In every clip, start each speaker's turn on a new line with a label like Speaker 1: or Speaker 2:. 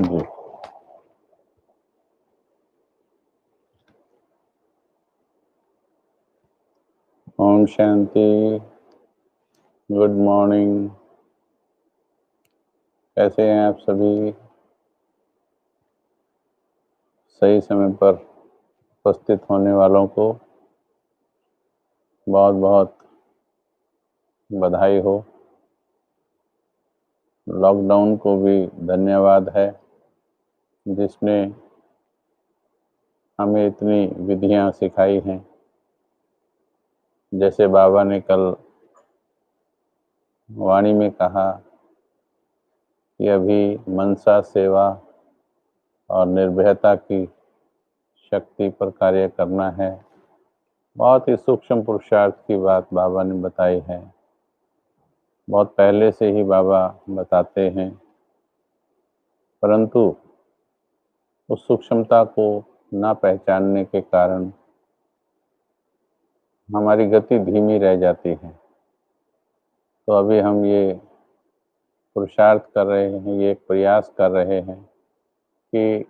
Speaker 1: जी। Om Shanti. Good morning. कैसे हैं आप सभी? सही समय पर उपस्थित होने वालों को बहुत बहुत बधाई हो। लॉकडाउन को भी धन्यवाद है जिसने हमें इतनी विधियां सिखाई हैं। जैसे बाबा ने कल वाणी में कहा कि अभी मनसा सेवा और निर्भयता की शक्ति पर कार्य करना है। बहुत ही सूक्ष्म पुरुषार्थ की बात बाबा ने बताई है। बहुत पहले से ही बाबा बताते हैं, परंतु उस सूक्ष्मता को ना पहचानने के कारण हमारी गति धीमी रह जाती है। तो अभी हम ये पुरुषार्थ कर रहे हैं, ये एक प्रयास कर रहे हैं कि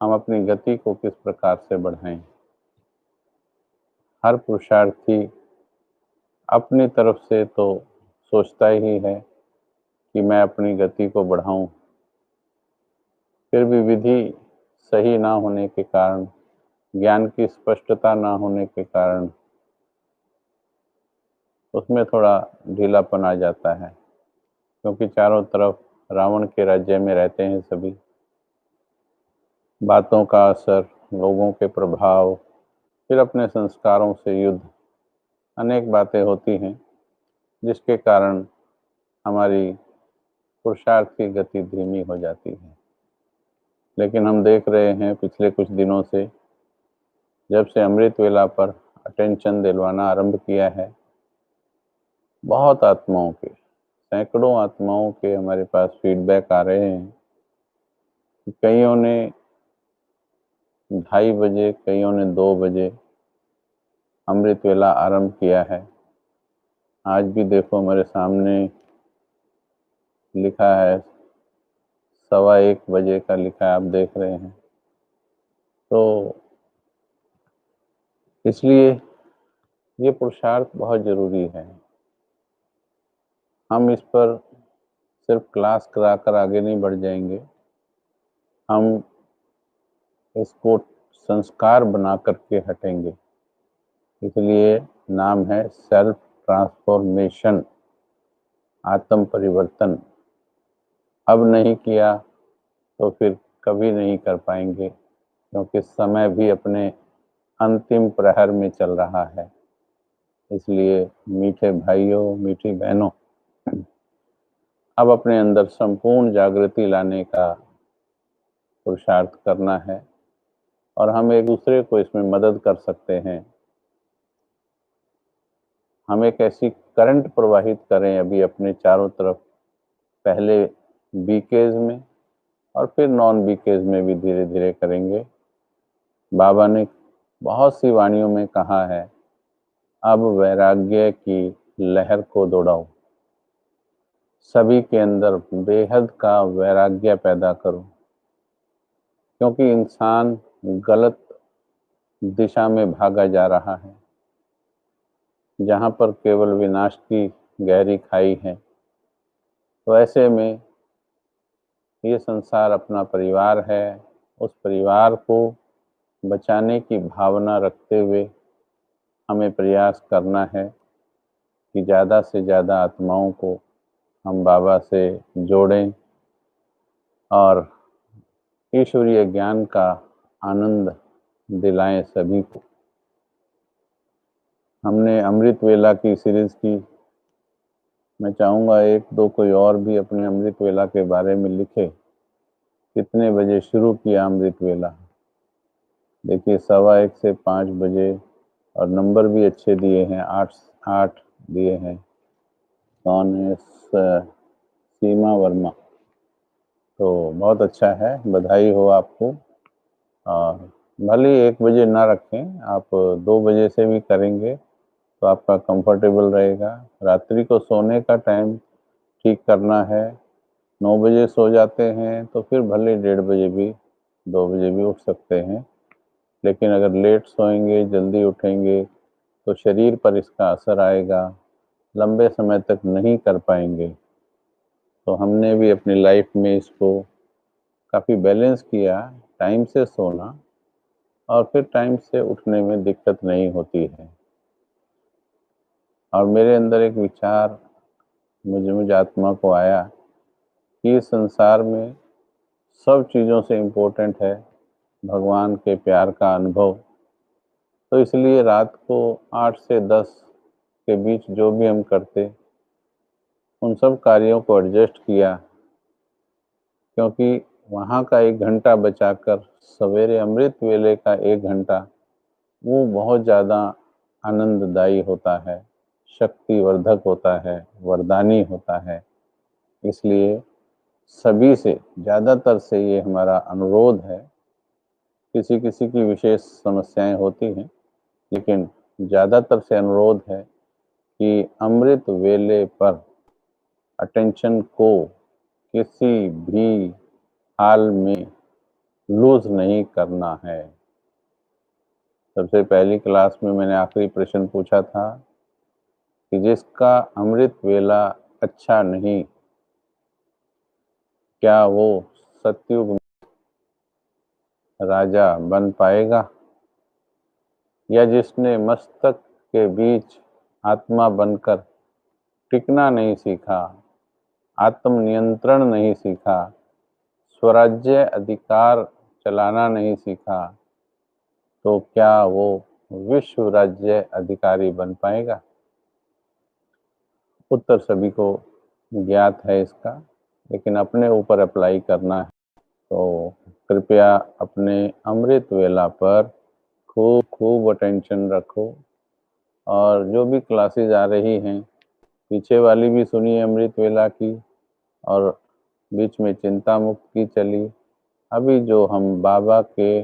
Speaker 1: हम अपनी गति को किस प्रकार से बढ़ाएं। हर पुरुषार्थी अपनी तरफ से तो सोचता ही है कि मैं अपनी गति को बढ़ाऊं, फिर भी विधि सही ना होने के कारण, ज्ञान की स्पष्टता ना होने के कारण उसमें थोड़ा ढीलापन आ जाता है, क्योंकि चारों तरफ रावण के राज्य में रहते हैं सभी। बातों का असर, लोगों के प्रभाव, फिर अपने संस्कारों से युद्ध, अनेक बातें होती हैं जिसके कारण हमारी पुरुषार्थ की गति धीमी हो जाती है। लेकिन हम देख रहे हैं पिछले कुछ दिनों से, जब से अमृत वेला पर अटेंशन दिलवाना आरंभ किया है, बहुत आत्माओं के, सैकड़ों आत्माओं के हमारे पास फीडबैक आ रहे हैं। कईयों ने 2:30 बजे, कईयों ने 2 बजे अमृत वेला आरंभ किया है। आज भी देखो हमारे सामने लिखा है 1:15 बजे का लिखा है, आप देख रहे हैं। तो इसलिए ये पुरुषार्थ बहुत जरूरी है। हम इस पर सिर्फ क्लास कराकर आगे नहीं बढ़ जाएंगे, हम इसको संस्कार बना करके हटेंगे। इसलिए नाम है सेल्फ ट्रांसफॉर्मेशन, आत्म परिवर्तन। अब नहीं किया तो फिर कभी नहीं कर पाएंगे, क्योंकि समय भी अपने अंतिम प्रहर में चल रहा है। इसलिए मीठे भाइयों, मीठी बहनों, अब अपने अंदर संपूर्ण जागृति लाने का पुरुषार्थ करना है और हम एक दूसरे को इसमें मदद कर सकते हैं। हम एक ऐसी करंट प्रवाहित करें अभी अपने चारों तरफ, पहले बीकेज में और फिर नॉन बीकेज में भी धीरे धीरे करेंगे। बाबा ने बहुत सी वाणियों में कहा है, अब वैराग्य की लहर को दौड़ाओ, सभी के अंदर बेहद का वैराग्य पैदा करो, क्योंकि इंसान गलत दिशा में भागा जा रहा है, जहाँ पर केवल विनाश की गहरी खाई है। तो ऐसे में ये संसार अपना परिवार है, उस परिवार को बचाने की भावना रखते हुए हमें प्रयास करना है कि ज़्यादा से ज़्यादा आत्माओं को हम बाबा से जोड़ें और ईश्वरीय ज्ञान का आनंद दिलाएं सभी को। हमने अमृत वेला की सीरीज की, मैं चाहूँगा 1-2 कोई और भी अपने अमृत वेला के बारे में लिखे। कितने बजे शुरू किया अमृत वेला? देखिए 1:15 से 5 बजे, और नंबर भी अच्छे दिए हैं, 8 दिए हैं। कौन है? सीमा वर्मा। तो बहुत अच्छा है, बधाई हो आपको। और भले 1 बजे ना रखें, आप 2 बजे से भी करेंगे तो आपका कंफर्टेबल रहेगा। रात्रि को सोने का टाइम ठीक करना है, 9 बजे सो जाते हैं तो फिर भले 1:30 बजे भी 2 बजे भी उठ सकते हैं, लेकिन अगर लेट सोएंगे जल्दी उठेंगे तो शरीर पर इसका असर आएगा, लंबे समय तक नहीं कर पाएंगे। तो हमने भी अपनी लाइफ में इसको काफ़ी बैलेंस किया, टाइम से सोना और फिर टाइम से उठने में दिक्कत नहीं होती है। और मेरे अंदर एक विचार मुझ आत्मा को आया कि इस संसार में सब चीज़ों से इम्पोर्टेंट है भगवान के प्यार का अनुभव। तो इसलिए रात को 8 से 10 के बीच जो भी हम करते, उन सब कार्यों को एडजस्ट किया, क्योंकि वहाँ का 1 घंटा बचाकर सवेरे अमृत वेले का 1 घंटा वो बहुत ज़्यादा आनंददायी होता है, शक्तिवर्धक होता है, वरदानी होता है। इसलिए सभी से ज़्यादातर से ये हमारा अनुरोध है, किसी-किसी की विशेष समस्याएँ होती हैं, लेकिन ज़्यादातर से अनुरोध है कि अमृत वेले पर अटेंशन को किसी भी हाल में लूज़ नहीं करना है। सबसे पहली क्लास में मैंने आखिरी प्रश्न पूछा था कि जिसका अमृत वेला अच्छा नहीं, क्या वो सतयुग में राजा बन पाएगा? या जिसने मस्तक के बीच आत्मा बनकर टिकना नहीं सीखा, आत्मनियंत्रण नहीं सीखा, स्वराज्य अधिकार चलाना नहीं सीखा, तो क्या वो विश्व राज्य अधिकारी बन पाएगा? उत्तर सभी को ज्ञात है इसका, लेकिन अपने ऊपर अप्लाई करना है। तो कृपया अपने अमृत वेला पर खूब खूब अटेंशन रखो और जो भी क्लासेस आ रही हैं, पीछे वाली भी सुनिए अमृत वेला की और बीच में चिंता मुक्त की चली। अभी जो हम बाबा के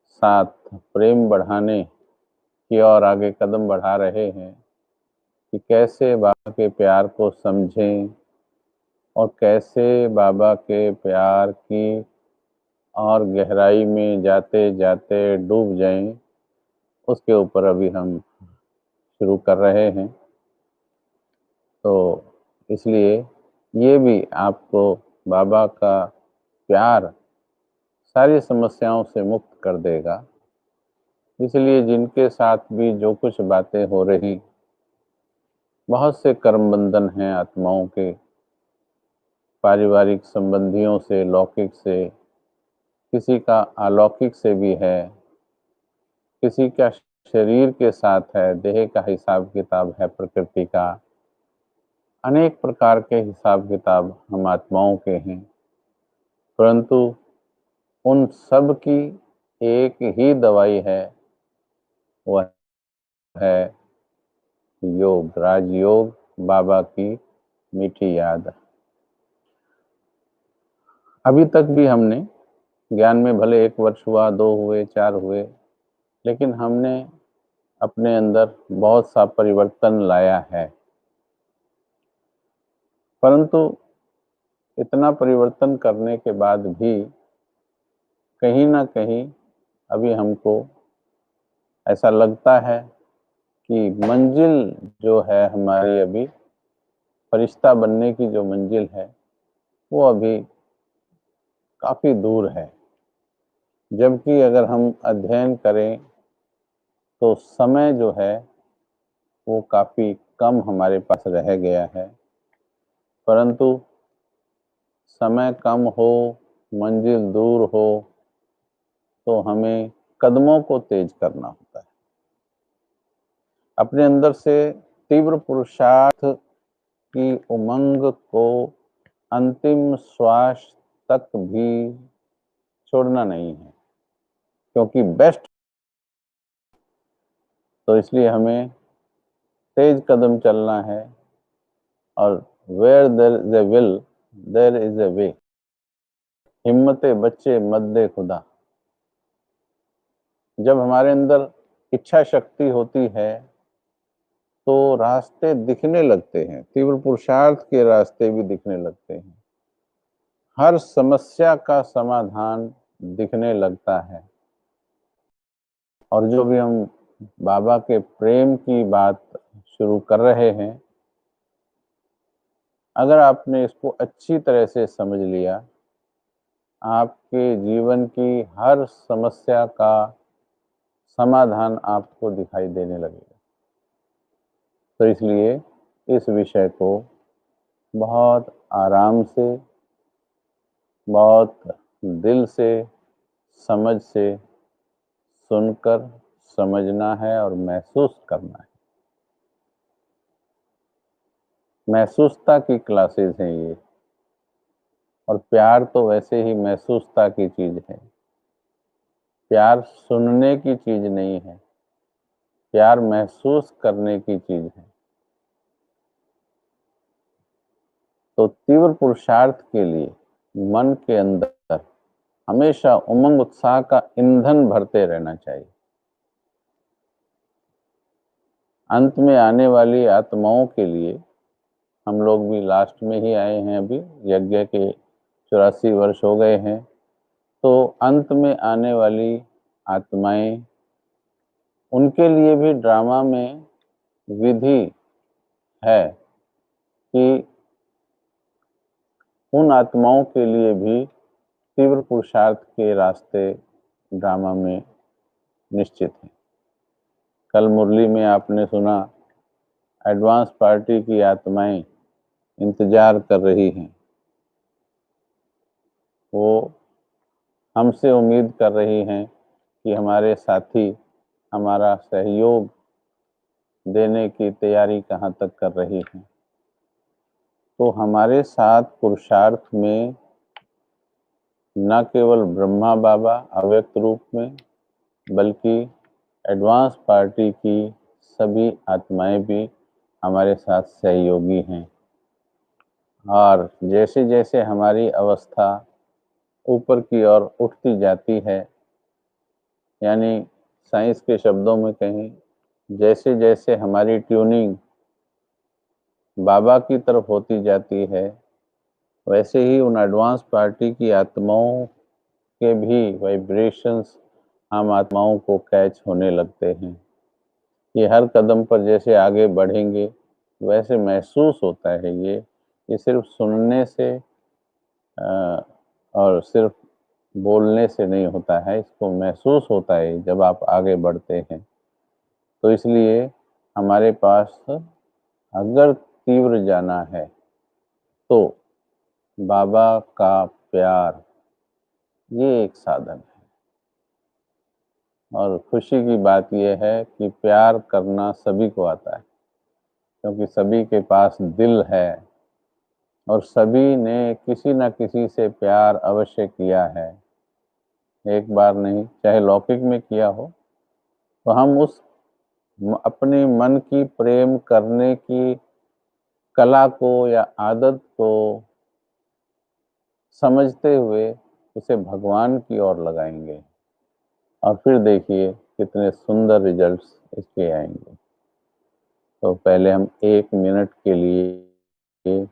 Speaker 1: साथ प्रेम बढ़ाने की ओर आगे कदम बढ़ा रहे हैं कि कैसे बाबा के प्यार को समझें और कैसे बाबा के प्यार की और गहराई में जाते जाते डूब जाएं, उसके ऊपर अभी हम शुरू कर रहे हैं। तो इसलिए ये भी आपको बाबा का प्यार सारी समस्याओं से मुक्त कर देगा। इसलिए जिनके साथ भी जो कुछ बातें हो रही, बहुत से कर्म बंधन हैं आत्माओं के, पारिवारिक संबंधियों से, लौकिक से, किसी का अलौकिक से भी है, किसी का शरीर के साथ है, देह का हिसाब किताब है, प्रकृति का। अनेक प्रकार के हिसाब किताब हम आत्माओं के हैं, परंतु उन सब की एक ही दवाई है, वह है योग, राजयोग, बाबा की मीठी याद। अभी तक भी हमने ज्ञान में भले 1 वर्ष हुआ, 2 हुए, 4 हुए, लेकिन हमने अपने अंदर बहुत सा परिवर्तन लाया है। परंतु इतना परिवर्तन करने के बाद भी कहीं न कहीं अभी हमको ऐसा लगता है कि मंजिल जो है हमारी, अभी फरिश्ता बनने की जो मंजिल है, वो अभी काफ़ी दूर है। जबकि अगर हम अध्ययन करें तो समय जो है वो काफ़ी कम हमारे पास रह गया है, परंतु समय कम हो, मंजिल दूर हो, तो हमें कदमों को तेज करना होता है। अपने अंदर से तीव्र पुरुषार्थ की उमंग को अंतिम श्वास तक भी छोड़ना नहीं है, क्योंकि बेस्ट। तो इसलिए हमें तेज कदम चलना है और where there is a will there is a way. हिम्मते बच्चे मद्दे खुदा। जब हमारे अंदर इच्छा शक्ति होती है तो रास्ते दिखने लगते हैं, तीव्र पुरुषार्थ के रास्ते भी दिखने लगते हैं। हर समस्या का समाधान दिखने लगता है। और जो भी हम बाबा के प्रेम की बात शुरू कर रहे हैं, अगर आपने इसको अच्छी तरह से समझ लिया, आपके जीवन की हर समस्या का समाधान आपको दिखाई देने लगेगा। तो इसलिए इस विषय को बहुत आराम से, बहुत दिल से, समझ से सुनकर समझना है और महसूस करना है। महसूसता की क्लासेस हैं ये, और प्यार तो वैसे ही महसूसता की चीज है। प्यार सुनने की चीज नहीं है, प्यार महसूस करने की चीज है। तो तीव्र पुरुषार्थ के लिए मन के अंदर हमेशा उमंग उत्साह का ईंधन भरते रहना चाहिए। अंत में आने वाली आत्माओं के लिए, हम लोग भी लास्ट में ही आए हैं, अभी यज्ञ के 84 वर्ष हो गए हैं, तो अंत में आने वाली आत्माएं, उनके लिए भी ड्रामा में विधि है कि उन आत्माओं के लिए भी तीव्र पुरुषार्थ के रास्ते ड्रामा में निश्चित हैं। कल मुरली में आपने सुना, एडवांस पार्टी की आत्माएं इंतजार कर रही हैं। वो हमसे उम्मीद कर रही हैं कि हमारे साथी हमारा सहयोग देने की तैयारी कहाँ तक कर रही हैं। तो हमारे साथ पुरुषार्थ में न केवल ब्रह्मा बाबा अव्यक्त रूप में, बल्कि एडवांस पार्टी की सभी आत्माएं भी हमारे साथ सहयोगी हैं। और जैसे जैसे हमारी अवस्था ऊपर की ओर उठती जाती है, यानी साइंस के शब्दों में कहें, जैसे जैसे हमारी ट्यूनिंग बाबा की तरफ होती जाती है, वैसे ही उन एडवांस पार्टी की आत्माओं के भी वाइब्रेशंस हम आत्माओं को कैच होने लगते हैं। ये हर कदम पर जैसे आगे बढ़ेंगे वैसे महसूस होता है। ये सिर्फ सुनने से और सिर्फ बोलने से नहीं होता है, इसको महसूस होता है जब आप आगे बढ़ते हैं। तो इसलिए हमारे पास अगर तीव्र जाना है तो बाबा का प्यार ये एक साधन है। और खुशी की बात यह है कि प्यार करना सभी को आता है, क्योंकि सभी के पास दिल है और सभी ने किसी न किसी से प्यार अवश्य किया है, एक बार नहीं, चाहे लौकिक में किया हो। तो हम उस अपने मन की प्रेम करने की कला को या आदत को समझते हुए उसे भगवान की ओर लगाएंगे, और फिर देखिए कितने सुंदर रिजल्ट्स इसके आएंगे। तो पहले हम 1 मिनट के लिए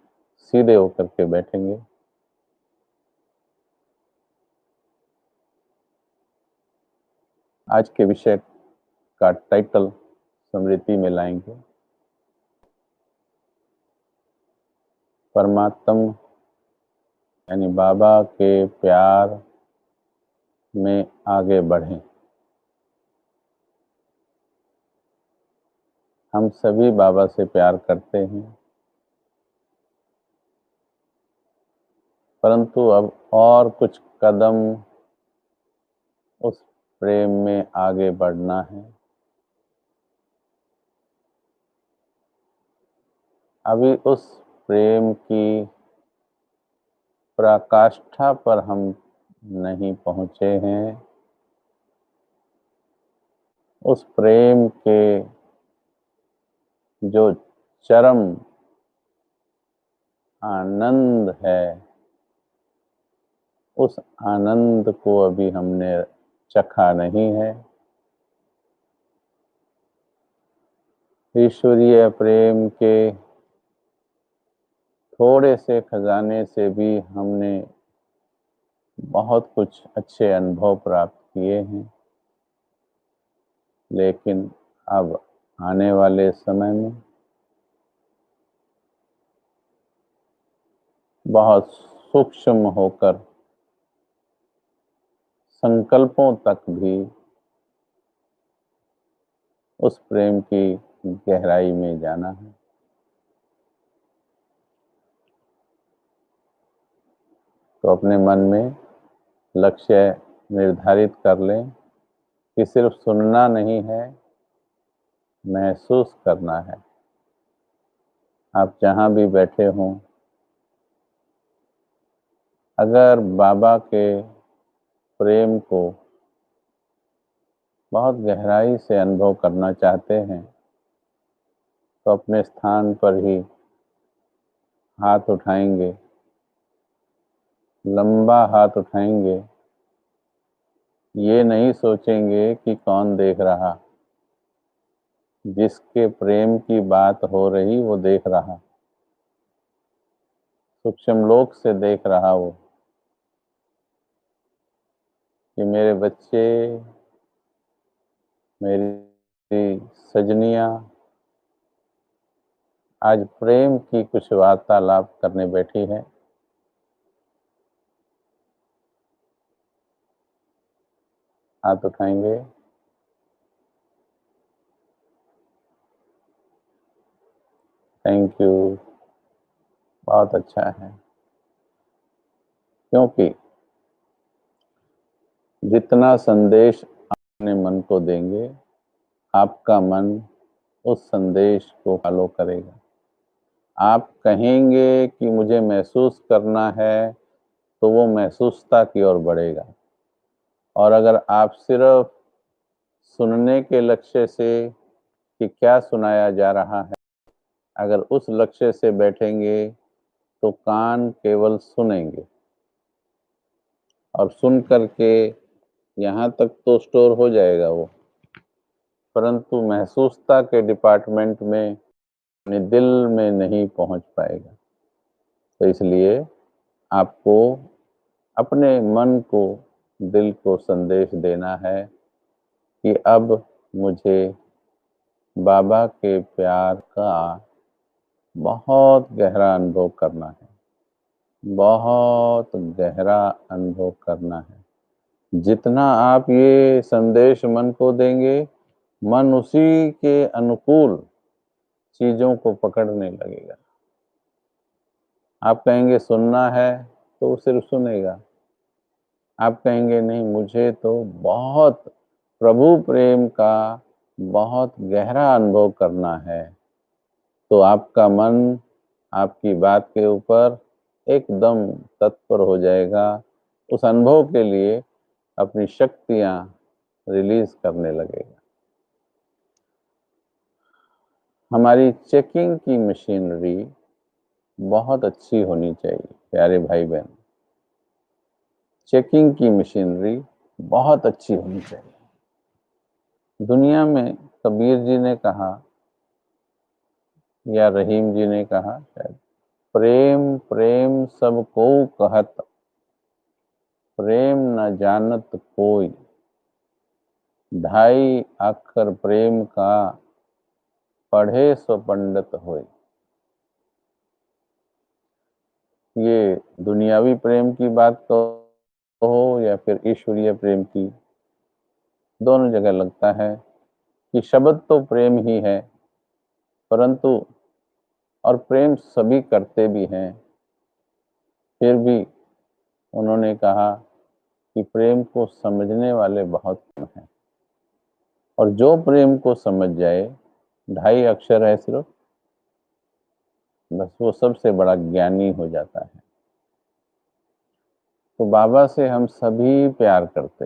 Speaker 1: सीधे होकर के बैठेंगे। आज के विषय का टाइटल स्मृति में लाएंगे, परमात्मा यानी बाबा के प्यार में आगे बढ़ें। हम सभी बाबा से प्यार करते हैं, परंतु अब और कुछ कदम उस प्रेम में आगे बढ़ना है। अभी उस प्रेम की पराकाष्ठा पर हम नहीं पहुंचे हैं। उस प्रेम के जो चरम आनंद है, उस आनंद को अभी हमने चखा नहीं है। ईश्वरीय प्रेम के थोड़े से खजाने से भी हमने बहुत कुछ अच्छे अनुभव प्राप्त किए हैं, लेकिन अब आने वाले समय में बहुत सूक्ष्म होकर संकल्पों तक भी उस प्रेम की गहराई में जाना है। तो अपने मन में लक्ष्य निर्धारित कर लें कि सिर्फ सुनना नहीं है, महसूस करना है। आप जहाँ भी बैठे हों, अगर बाबा के प्रेम को बहुत गहराई से अनुभव करना चाहते हैं तो अपने स्थान पर ही हाथ उठाएंगे, लंबा हाथ उठाएंगे। ये नहीं सोचेंगे कि कौन देख रहा, जिसके प्रेम की बात हो रही वो देख रहा, सूक्ष्म लोक से देख रहा वो, कि मेरे बच्चे, मेरी सजनियां आज प्रेम की कुछ वार्तालाप करने बैठी है। हाथ उठाएंगे। थैंक यू, बहुत अच्छा है। क्योंकि जितना संदेश अपने मन को देंगे, आपका मन उस संदेश को फॉलो करेगा। आप कहेंगे कि मुझे महसूस करना है, तो वो महसूसता की ओर बढ़ेगा। और अगर आप सिर्फ सुनने के लक्ष्य से कि क्या सुनाया जा रहा है, अगर उस लक्ष्य से बैठेंगे तो कान केवल सुनेंगे और सुन करके यहाँ तक तो स्टोर हो जाएगा वो, परंतु महसूसता के डिपार्टमेंट में अपने दिल में नहीं पहुंच पाएगा। तो इसलिए आपको अपने मन को, दिल को संदेश देना है कि अब मुझे बाबा के प्यार का बहुत गहरा अनुभव करना है, बहुत गहरा अनुभव करना है। जितना आप ये संदेश मन को देंगे, मन उसी के अनुकूल चीजों को पकड़ने लगेगा। आप कहेंगे सुनना है तो वो सिर्फ सुनेगा। आप कहेंगे नहीं, मुझे तो बहुत प्रभु प्रेम का बहुत गहरा अनुभव करना है, तो आपका मन आपकी बात के ऊपर एकदम तत्पर हो जाएगा, उस अनुभव के लिए अपनी शक्तियां रिलीज करने लगेगा। हमारी चेकिंग की मशीनरी बहुत अच्छी होनी चाहिए प्यारे भाई बहन। चेकिंग की मशीनरी बहुत अच्छी होनी चाहिए। दुनिया में कबीर जी ने कहा या रहीम जी ने कहा शायद, प्रेम प्रेम सब को कहत, प्रेम न जानत कोई, ढाई अक्षर प्रेम का, पढ़े सो पंडित होय। ये दुनियावी प्रेम की बात कहो या फिर ईश्वरीय प्रेम की, दोनों जगह लगता है कि शब्द तो प्रेम ही है, परंतु और प्रेम सभी करते भी हैं, फिर भी उन्होंने कहा कि प्रेम को समझने वाले बहुत कम हैं, और जो प्रेम को समझ जाए, ढाई अक्षर है सिर्फ, बस वो सबसे बड़ा ज्ञानी हो जाता है। तो बाबा से हम सभी प्यार करते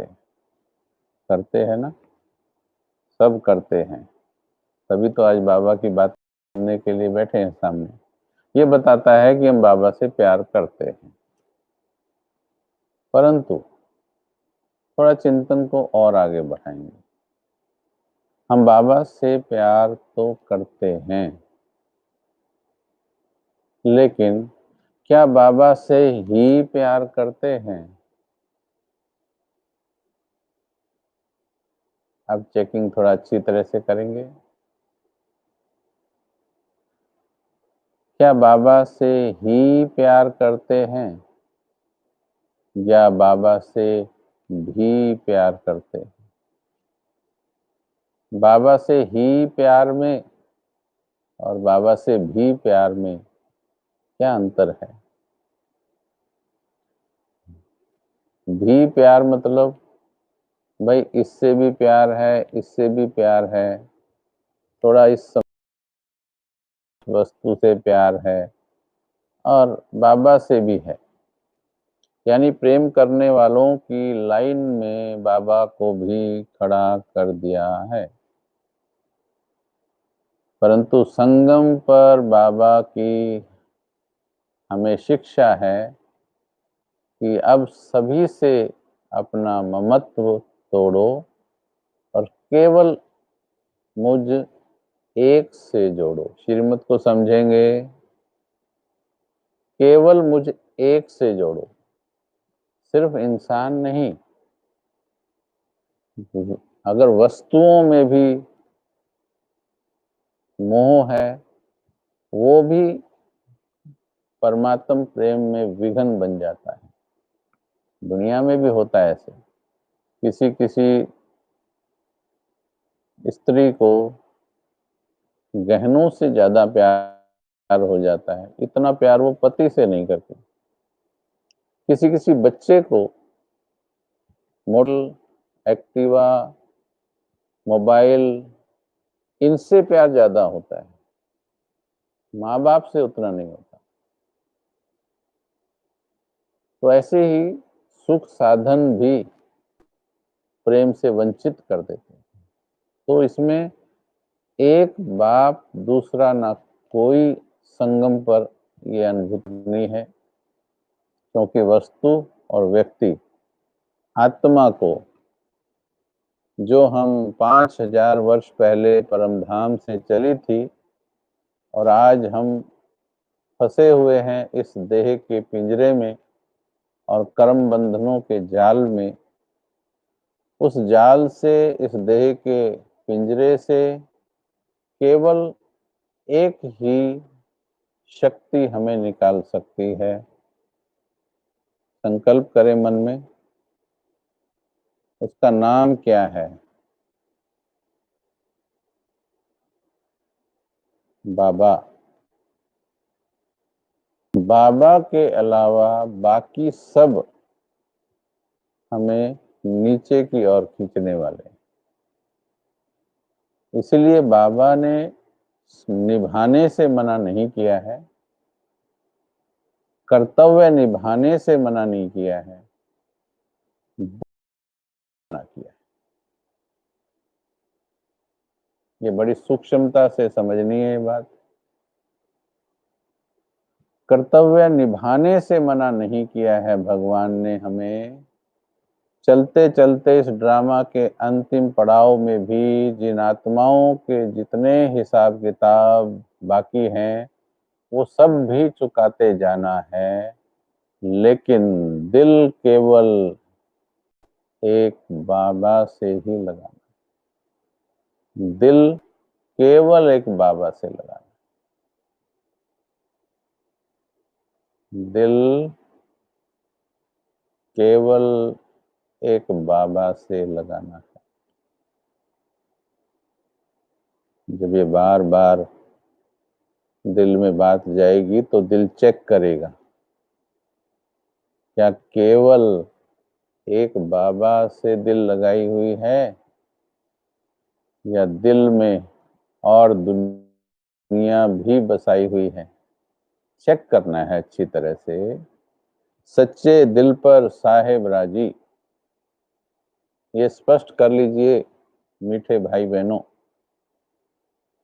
Speaker 1: हैं ना, सब करते हैं, तभी तो आज बाबा की बात सुनने के लिए बैठे हैं सामने। ये बताता है कि हम बाबा से प्यार करते हैं, परंतु थोड़ा चिंतन को और आगे बढ़ाएंगे। हम बाबा से प्यार तो करते हैं, लेकिन क्या बाबा से ही प्यार करते हैं? अब चेकिंग थोड़ा अच्छी तरह से करेंगे। क्या बाबा से ही प्यार करते हैं या बाबा से भी प्यार करते हैं? बाबा से ही प्यार में और बाबा से भी प्यार में क्या अंतर है? भी प्यार मतलब भाई इससे भी प्यार है, इससे भी प्यार है, थोड़ा इस वस्तु से प्यार है, और बाबा से भी है। यानी प्रेम करने वालों की लाइन में बाबा को भी खड़ा कर दिया है। परंतु संगम पर बाबा की हमें शिक्षा है कि अब सभी से अपना ममत्व तोड़ो और केवल मुझ एक से जोड़ो। श्रीमत को समझेंगे, केवल मुझ एक से जोड़ो, सिर्फ इंसान नहीं। अगर वस्तुओं में भी मोह है, वो भी परमात्म प्रेम में विघन बन जाता है। दुनिया में भी होता है ऐसे। किसी किसी स्त्री को गहनों से ज्यादा प्यार हो जाता है, इतना प्यार वो पति से नहीं करती। किसी किसी बच्चे को मॉडल, एक्टिवा, मोबाइल, इनसे प्यार ज्यादा होता है, माँ बाप से उतना नहीं होता। तो ऐसे ही सुख साधन भी प्रेम से वंचित कर देते हैं। तो इसमें एक बाप दूसरा ना कोई संगम पर ये अनुभूति नहीं है, क्योंकि वस्तु और व्यक्ति आत्मा को, जो हम 5000 वर्ष पहले परमधाम से चली थी और आज हम फंसे हुए हैं इस देह के पिंजरे में और कर्म बंधनों के जाल में, उस जाल से, इस देह के पिंजरे से केवल एक ही शक्ति हमें निकाल सकती है। संकल्प करें मन में, उसका नाम क्या है? बाबा। बाबा के अलावा बाकी सब हमें नीचे की ओर खींचने वाले। इसलिए बाबा ने निभाने से मना नहीं किया है, कर्तव्य निभाने से मना नहीं किया है, मना किया है। ये बड़ी सूक्ष्मता से समझनी है ये बात। कर्तव्य निभाने से मना नहीं किया है भगवान ने हमें। चलते चलते इस ड्रामा के अंतिम पड़ाव में भी जिन आत्माओं के जितने हिसाब किताब बाकी हैं वो सब भी चुकाते जाना है, लेकिन दिल केवल एक बाबा से ही लगाना। दिल केवल एक बाबा से लगाना। दिल केवल एक बाबा से लगाना है। जब ये बार बार दिल में बात जाएगी तो दिल चेक करेगा, क्या केवल एक बाबा से दिल लगाई हुई है या दिल में और दुनिया भी बसाई हुई है। चेक करना है अच्छी तरह से। सच्चे दिल पर साहेब राजी, ये स्पष्ट कर लीजिए मीठे भाई बहनों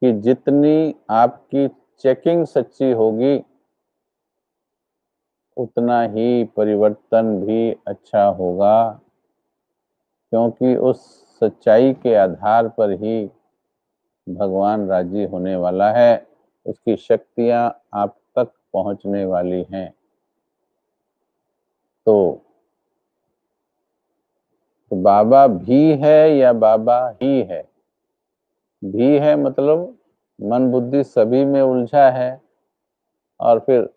Speaker 1: कि जितनी आपकी चेकिंग सच्ची होगी उतना ही परिवर्तन भी अच्छा होगा, क्योंकि उस सच्चाई के आधार पर ही भगवान राजी होने वाला है, उसकी शक्तियां आप तक पहुंचने वाली हैं। तो तो बाबा भी है या बाबा ही है? भी है मतलब मन बुद्धि सभी में उलझा है, और फिर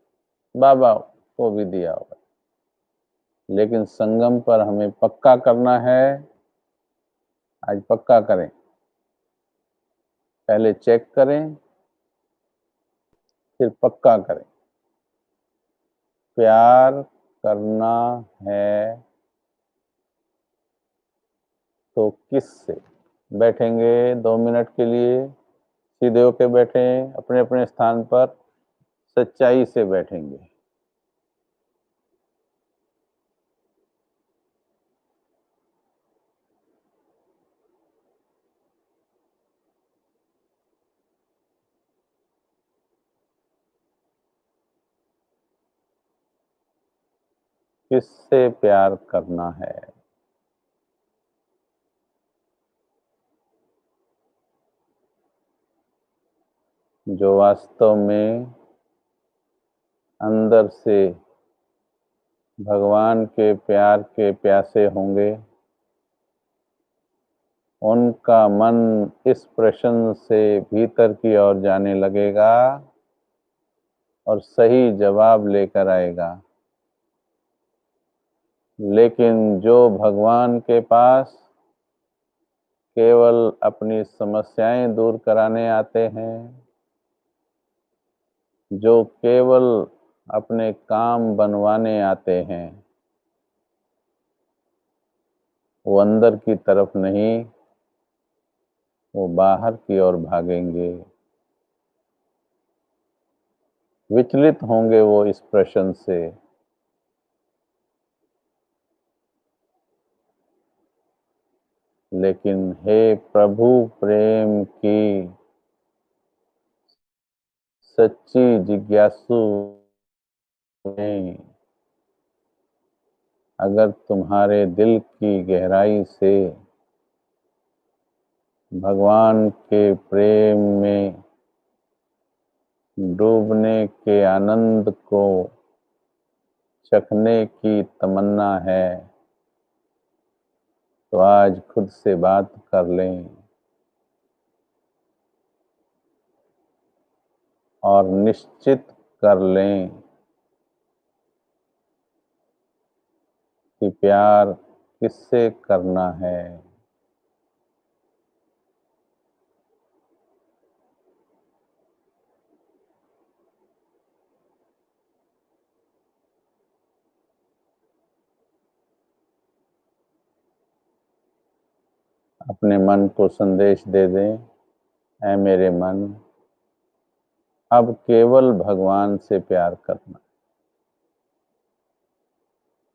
Speaker 1: बाबा को भी दिया होगा। लेकिन संगम पर हमें पक्का करना है। आज पक्का करें, पहले चेक करें, फिर पक्का करें। प्यार करना है तो किससे? बैठेंगे 2 मिनट के लिए, सीधे होके बैठें अपने अपने स्थान पर, सच्चाई से बैठेंगे। किससे प्यार करना है? जो वास्तव में अंदर से भगवान के प्यार के प्यासे होंगे, उनका मन इस प्रश्न से भीतर की ओर जाने लगेगा और सही जवाब लेकर आएगा। लेकिन जो भगवान के पास केवल अपनी समस्याएं दूर कराने आते हैं, जो केवल अपने काम बनवाने आते हैं, वो अंदर की तरफ नहीं, वो बाहर की ओर भागेंगे। विचलित होंगे वो इस प्रश्न से। लेकिन हे प्रभु प्रेम की सच्ची जिज्ञासु में, अगर तुम्हारे दिल की गहराई से भगवान के प्रेम में डूबने के आनंद को चखने की तमन्ना है, तो आज खुद से बात कर लें और निश्चित कर लें कि प्यार किससे करना है। अपने मन को संदेश दे दें, ऐ मेरे मन, अब केवल भगवान से प्यार करना।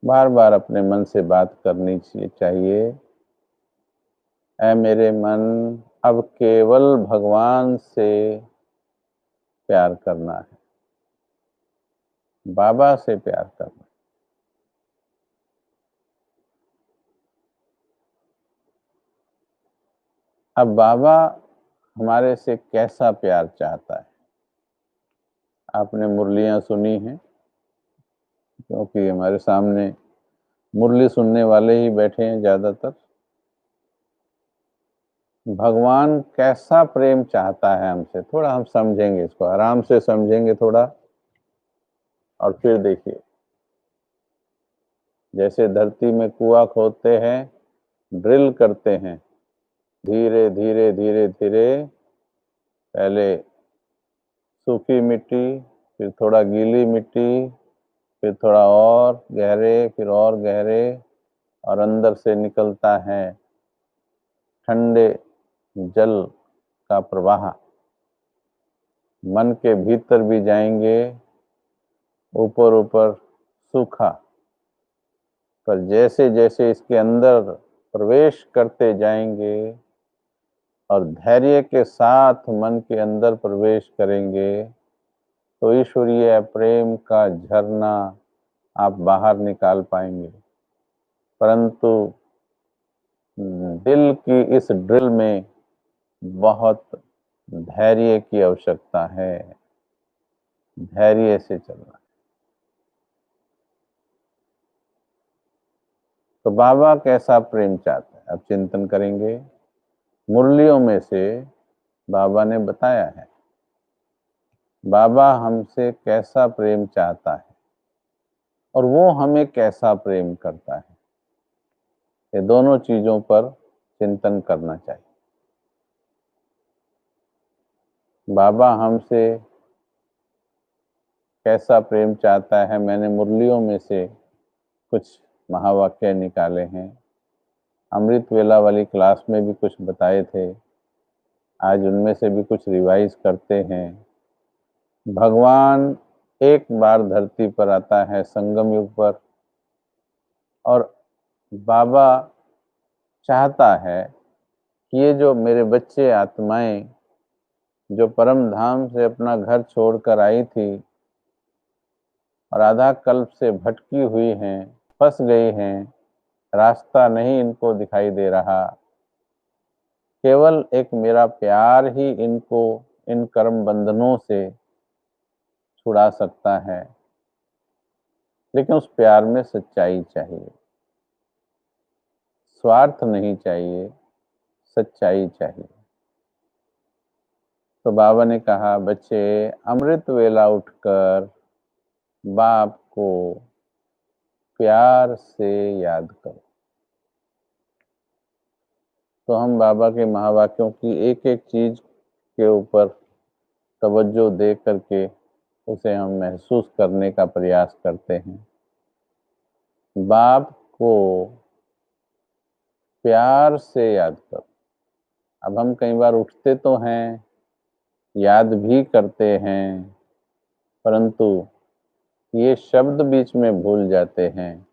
Speaker 1: बार बार अपने मन से बात करनी चाहिए। ऐ मेरे मन, अब केवल भगवान से प्यार करना है, बाबा से प्यार करना। अब बाबा हमारे से कैसा प्यार चाहता है? आपने मुरलियां सुनी हैं, क्योंकि हमारे सामने मुरली सुनने वाले ही बैठे हैं ज्यादातर। भगवान कैसा प्रेम चाहता है हमसे, थोड़ा हम समझेंगे, इसको आराम से समझेंगे थोड़ा। और फिर देखिए, जैसे धरती में कुआं खोदते हैं, ड्रिल करते हैं, धीरे धीरे धीरे धीरे, पहले सूखी मिट्टी, फिर थोड़ा गीली मिट्टी, फिर थोड़ा और गहरे, फिर और गहरे, और अंदर से निकलता है ठंडे जल का प्रवाह। मन के भीतर भी जाएंगे, ऊपर ऊपर सूखा, पर जैसे जैसे इसके अंदर प्रवेश करते जाएंगे और धैर्य के साथ मन के अंदर प्रवेश करेंगे, तो ईश्वरीय प्रेम का झरना आप बाहर निकाल पाएंगे। परंतु दिल की इस ड्रिल में बहुत धैर्य की आवश्यकता है। धैर्य से चलना। तो बाबा कैसा प्रेम चाहते हैं, अब चिंतन करेंगे। मुरलियों में से बाबा ने बताया है बाबा हमसे कैसा प्रेम चाहता है और वो हमें कैसा प्रेम करता है। ये दोनों चीजों पर चिंतन करना चाहिए। बाबा हमसे कैसा प्रेम चाहता है, मैंने मुरलियों में से कुछ महावाक्य निकाले हैं। अमृत वेला वाली क्लास में भी कुछ बताए थे, आज उनमें से भी कुछ रिवाइज करते हैं। भगवान एक बार धरती पर आता है संगम युग पर, और बाबा चाहता है कि ये जो मेरे बच्चे आत्माएं जो परम धाम से अपना घर छोड़कर आई थी और आधा कल्प से भटकी हुई हैं, फंस गई हैं, रास्ता नहीं इनको दिखाई दे रहा, केवल एक मेरा प्यार ही इनको इन कर्म बंधनों से छुड़ा सकता है। लेकिन उस प्यार में सच्चाई चाहिए, स्वार्थ नहीं चाहिए, सच्चाई चाहिए। तो बाबा ने कहा, बच्चे अमृत वेला उठकर बाप को प्यार से याद करो। तो हम बाबा के महावाक्यों की एक एक चीज के ऊपर तवज्जो दे करके उसे हम महसूस करने का प्रयास करते हैं। बाप को प्यार से याद करो। अब हम कई बार उठते तो हैं, याद भी करते हैं, परंतु ये शब्द बीच में भूल जाते हैं,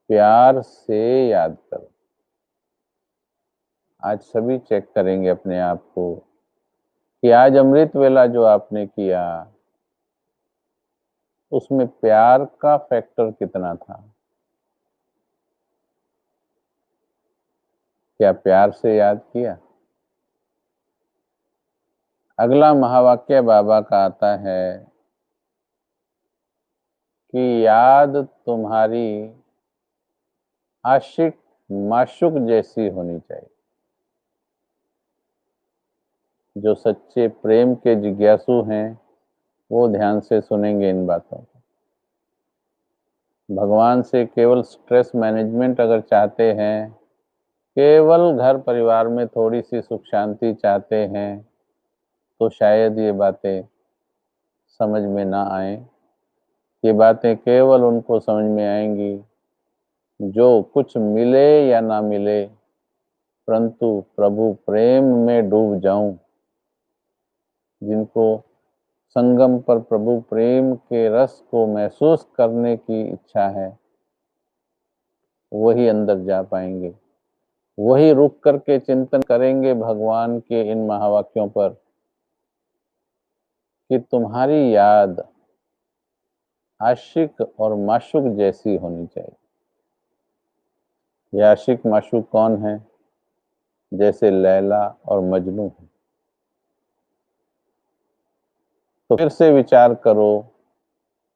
Speaker 1: प्यार से याद करो। आज सभी चेक करेंगे अपने आप को कि आज अमृत वेला जो आपने किया उसमें प्यार का फैक्टर कितना था। क्या प्यार से याद किया? अगला महावाक्य बाबा का आता है कि याद तुम्हारी आशिक माशुक जैसी होनी चाहिए। जो सच्चे प्रेम के जिज्ञासु हैं वो ध्यान से सुनेंगे इन बातों को। भगवान से केवल स्ट्रेस मैनेजमेंट अगर चाहते हैं, केवल घर परिवार में थोड़ी सी सुख शांति चाहते हैं, तो शायद ये बातें समझ में ना आए। ये बातें केवल उनको समझ में आएंगी जो कुछ मिले या ना मिले, परंतु प्रभु प्रेम में डूब जाऊं। जिनको संगम पर प्रभु प्रेम के रस को महसूस करने की इच्छा है, वही अंदर जा पाएंगे, वही रुक करके चिंतन करेंगे भगवान के इन महावाक्यों पर कि तुम्हारी याद आशिक और माशुक जैसी होनी चाहिए। ये आशिक माशुक कौन है? जैसे लैला और मजनू। तो फिर से विचार करो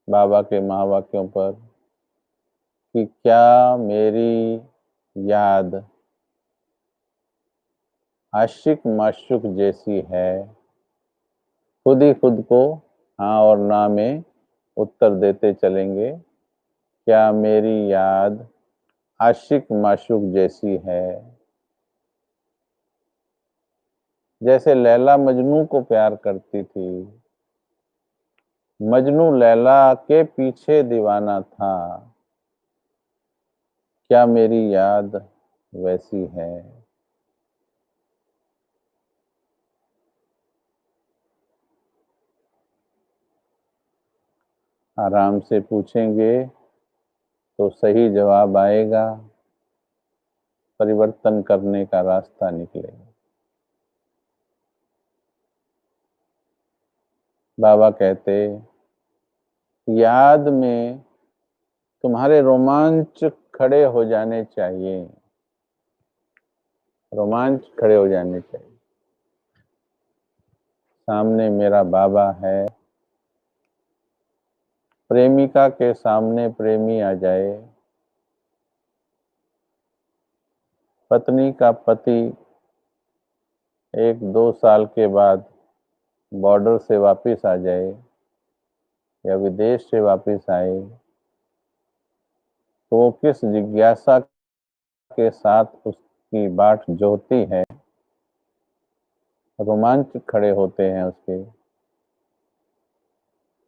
Speaker 1: बाबा के महावाक्यों पर कि क्या मेरी याद आशिक माशुक जैसी है? खुद ही खुद को हाँ और ना में उत्तर देते चलेंगे। क्या मेरी याद आशिक माशुक जैसी है? जैसे लैला मजनू को प्यार करती थी, मजनू लैला के पीछे दीवाना था, क्या मेरी याद वैसी है? आराम से पूछेंगे तो सही जवाब आएगा, परिवर्तन करने का रास्ता निकलेगा। बाबा कहते, याद में तुम्हारे रोमांच खड़े हो जाने चाहिए, रोमांच खड़े हो जाने चाहिए। सामने मेरा बाबा है, प्रेमिका के सामने प्रेमी आ जाए, पत्नी का पति 1-2 साल के बाद बॉर्डर से वापस आ जाए या विदेश से वापस आए, तो वो किस जिज्ञासा के साथ उसकी बाट जोहती है, रोमांच खड़े होते हैं उसके,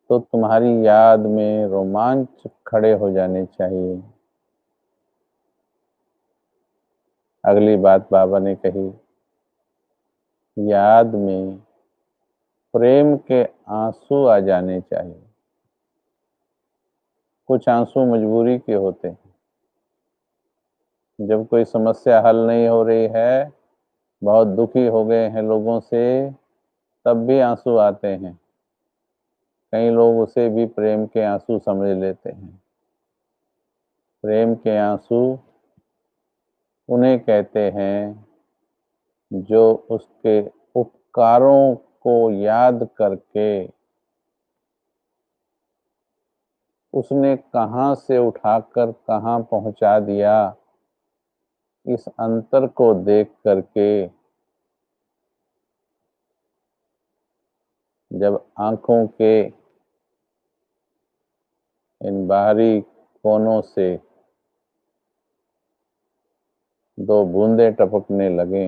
Speaker 1: तो तुम्हारी याद में रोमांच खड़े हो जाने चाहिए। अगली बात बाबा ने कही, याद में प्रेम के आंसू आ जाने चाहिए। कुछ आंसू मजबूरी के होते हैं, जब कोई समस्या हल नहीं हो रही है, बहुत दुखी हो गए हैं लोगों से, तब भी आंसू आते हैं। कई लोग उसे भी प्रेम के आंसू समझ लेते हैं। प्रेम के आंसू उन्हें कहते हैं जो उसके उपकारों को याद करके उसने कहां से उठाकर कहां पहुंचा दिया, इस अंतर को देख करके जब आंखों के इन बाहरी कोनों से 2 बूंदें टपकने लगे,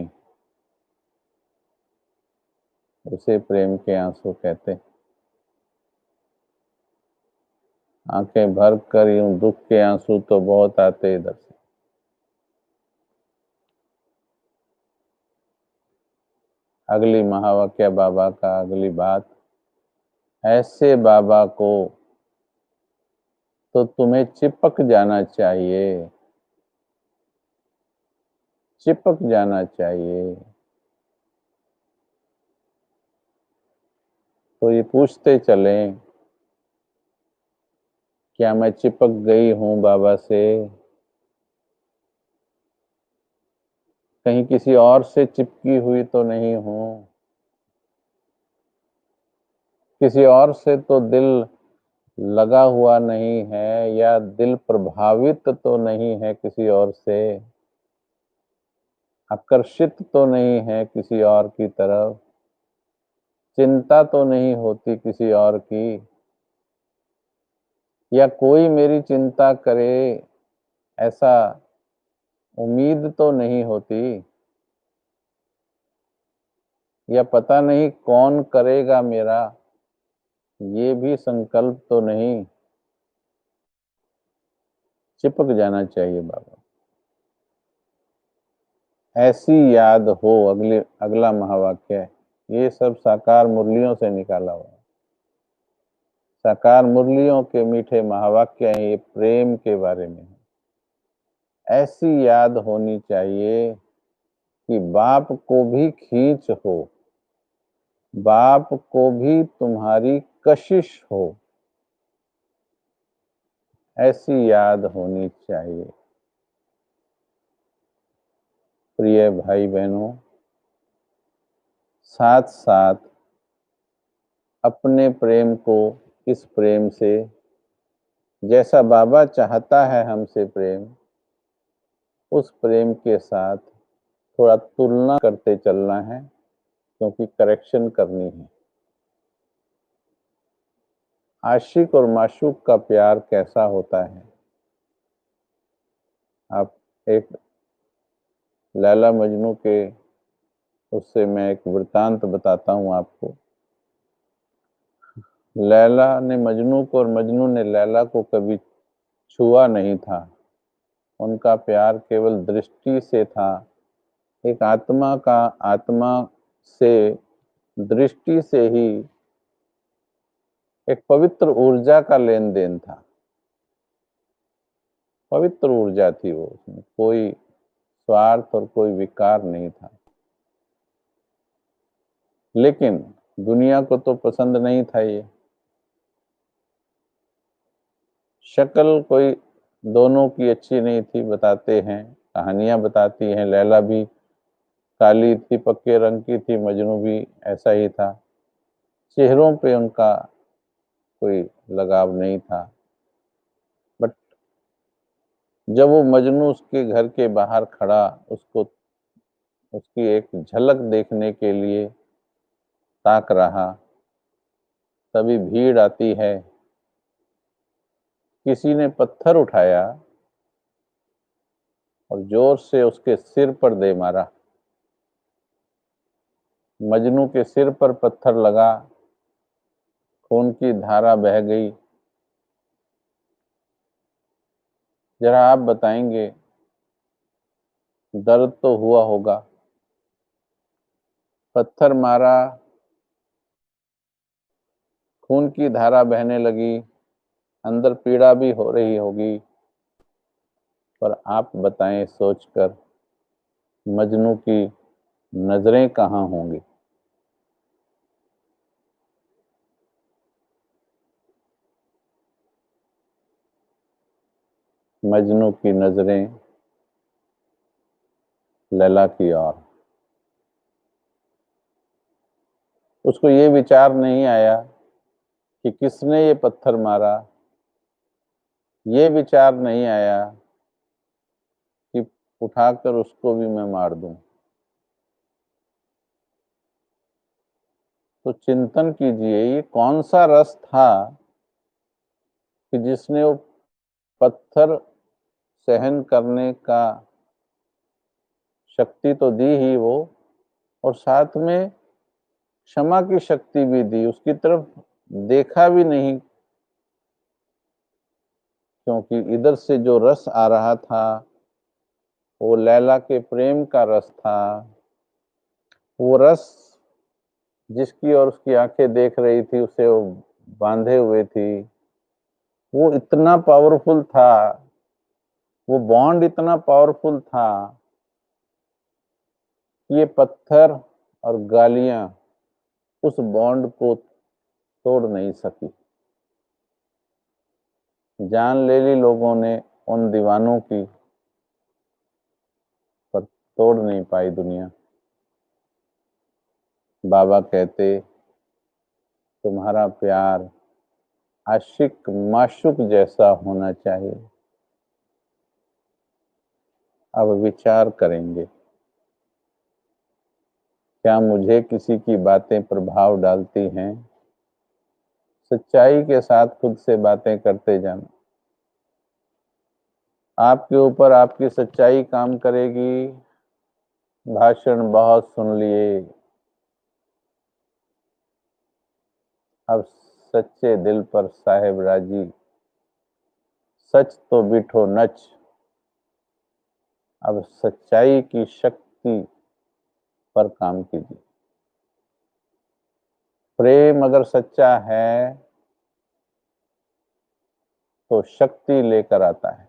Speaker 1: उसे प्रेम के आंसू कहते हैं। आंखें भर कर यूं दुख के आंसू तो बहुत आते इधर से। अगली महावाक्य बाबा का, अगली बात, ऐसे बाबा को तो तुम्हें चिपक जाना चाहिए, चिपक जाना चाहिए। तो ये पूछते चलें, क्या मैं चिपक गई हूं बाबा से? कहीं किसी और से चिपकी हुई तो नहीं हूं? किसी और से तो दिल लगा हुआ नहीं है, या दिल प्रभावित तो नहीं है किसी और से, आकर्षित तो नहीं है किसी और की तरफ, चिंता तो नहीं होती किसी और की, या कोई मेरी चिंता करे ऐसा उम्मीद तो नहीं होती, या पता नहीं कौन करेगा मेरा, ये भी संकल्प तो नहीं। चिपक जाना चाहिए बाबा। ऐसी याद हो, अगला महावाक्य, ये सब साकार मुरलियों से निकाला हुआ है। साकार मुरलियों के मीठे महावाक्य हैं, ये प्रेम के बारे में है। ऐसी याद होनी चाहिए कि बाप को भी खींच हो, बाप को भी तुम्हारी कशिश हो, ऐसी याद होनी चाहिए। प्रिय भाई बहनों, साथ साथ अपने प्रेम को इस प्रेम से, जैसा बाबा चाहता है हमसे प्रेम, उस प्रेम के साथ थोड़ा तुलना करते चलना है, क्योंकि करेक्शन करनी है। आशिक और माशूक का प्यार कैसा होता है? आप एक लैला मजनू के, उससे मैं एक वृतांत बताता हूं आपको। लैला ने मजनू को और मजनू ने लैला को कभी छुआ नहीं था। उनका प्यार केवल दृष्टि से था। एक आत्मा का आत्मा से, दृष्टि से ही एक पवित्र ऊर्जा का लेन देन था। पवित्र ऊर्जा थी वो, उसमें कोई स्वार्थ और कोई विकार नहीं था। लेकिन दुनिया को तो पसंद नहीं था ये। शक्ल कोई दोनों की अच्छी नहीं थी, बताते हैं, कहानियां बताती हैं। लैला भी काली थी, पक्के रंग की थी, मजनू भी ऐसा ही था। चेहरों पे उनका कोई लगाव नहीं था। बट जब वो मजनू उसके घर के बाहर खड़ा उसको उसकी एक झलक देखने के लिए ताक रहा, तभी भीड़ आती है। किसी ने पत्थर उठाया और जोर से उसके सिर पर दे मारा। मजनू के सिर पर पत्थर लगा, खून की धारा बह गई। जरा आप बताएंगे, दर्द तो हुआ होगा। पत्थर मारा, खून की धारा बहने लगी, अंदर पीड़ा भी हो रही होगी। पर आप बताएं सोचकर, मजनू की नजरें कहाँ होंगी? मजनू की नजरें लैला की ओर। उसको ये विचार नहीं आया कि किसने ये पत्थर मारा। ये विचार नहीं आया कि उठाकर उसको भी मैं मार दूं। तो चिंतन कीजिए, ये कौन सा रस था कि जिसने वो पत्थर सहन करने का शक्ति तो दी ही वो, और साथ में क्षमा की शक्ति भी दी। उसकी तरफ देखा भी नहीं, क्योंकि इधर से जो रस आ रहा था वो लैला के प्रेम का रस था। वो रस जिसकी और उसकी आंखें देख रही थी, उसे वो बांधे हुए थी, वो इतना पावरफुल था, वो बॉन्ड इतना पावरफुल था कि ये पत्थर और गालियां उस बॉन्ड को तोड़ नहीं सकी। जान ले ली लोगों ने उन दीवानों की, पर तोड़ नहीं पाई दुनिया। बाबा कहते, तुम्हारा प्यार आशिक माशुक जैसा होना चाहिए। अब विचार करेंगे, क्या मुझे किसी की बातें प्रभाव डालती हैं? सच्चाई के साथ खुद से बातें करते जाना। आपके ऊपर आपकी सच्चाई काम करेगी। भाषण बहुत सुन लिए, अब सच्चे दिल पर साहेब राजी। सच तो बिठो नच, अब सच्चाई की शक्ति पर काम कीजिए। प्रेम अगर सच्चा है तो शक्ति लेकर आता है।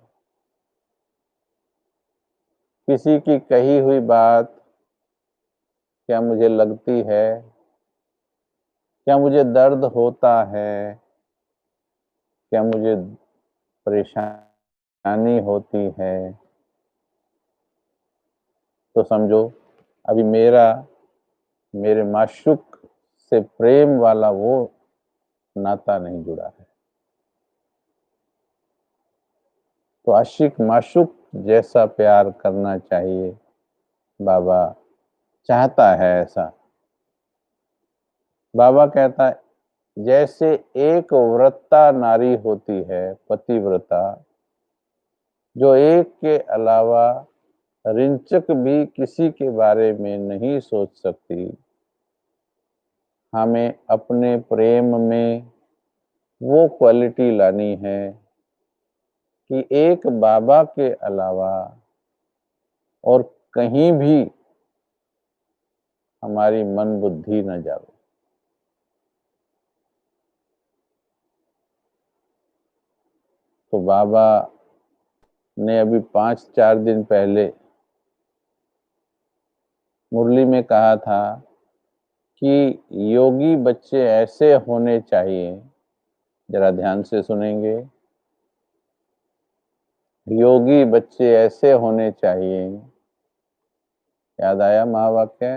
Speaker 1: किसी की कही हुई बात क्या मुझे लगती है? क्या मुझे दर्द होता है? क्या मुझे परेशानी होती है? तो समझो, अभी मेरे माशूक से प्रेम वाला वो नाता नहीं जुड़ा है। तो आशिक माशूक जैसा प्यार करना चाहिए। बाबा चाहता है ऐसा। बाबा कहता है, जैसे एक व्रता नारी होती है, पतिव्रता, जो एक के अलावा रिंचक भी किसी के बारे में नहीं सोच सकती, हमें अपने प्रेम में वो क्वालिटी लानी है कि एक बाबा के अलावा और कहीं भी हमारी मन बुद्धि न जावे। तो बाबा ने अभी 5-4 दिन पहले मुरली में कहा था कि योगी बच्चे ऐसे होने चाहिए। जरा ध्यान से सुनेंगे। योगी बच्चे ऐसे होने चाहिए। याद आया महावाक्य?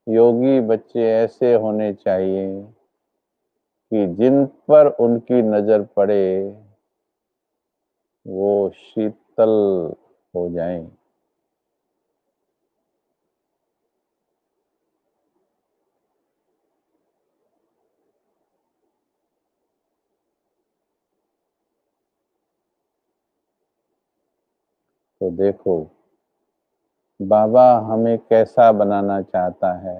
Speaker 1: योगी बच्चे ऐसे होने चाहिए कि जिन पर उनकी नजर पड़े वो शीतल हो जाएं। तो देखो बाबा हमें कैसा बनाना चाहता है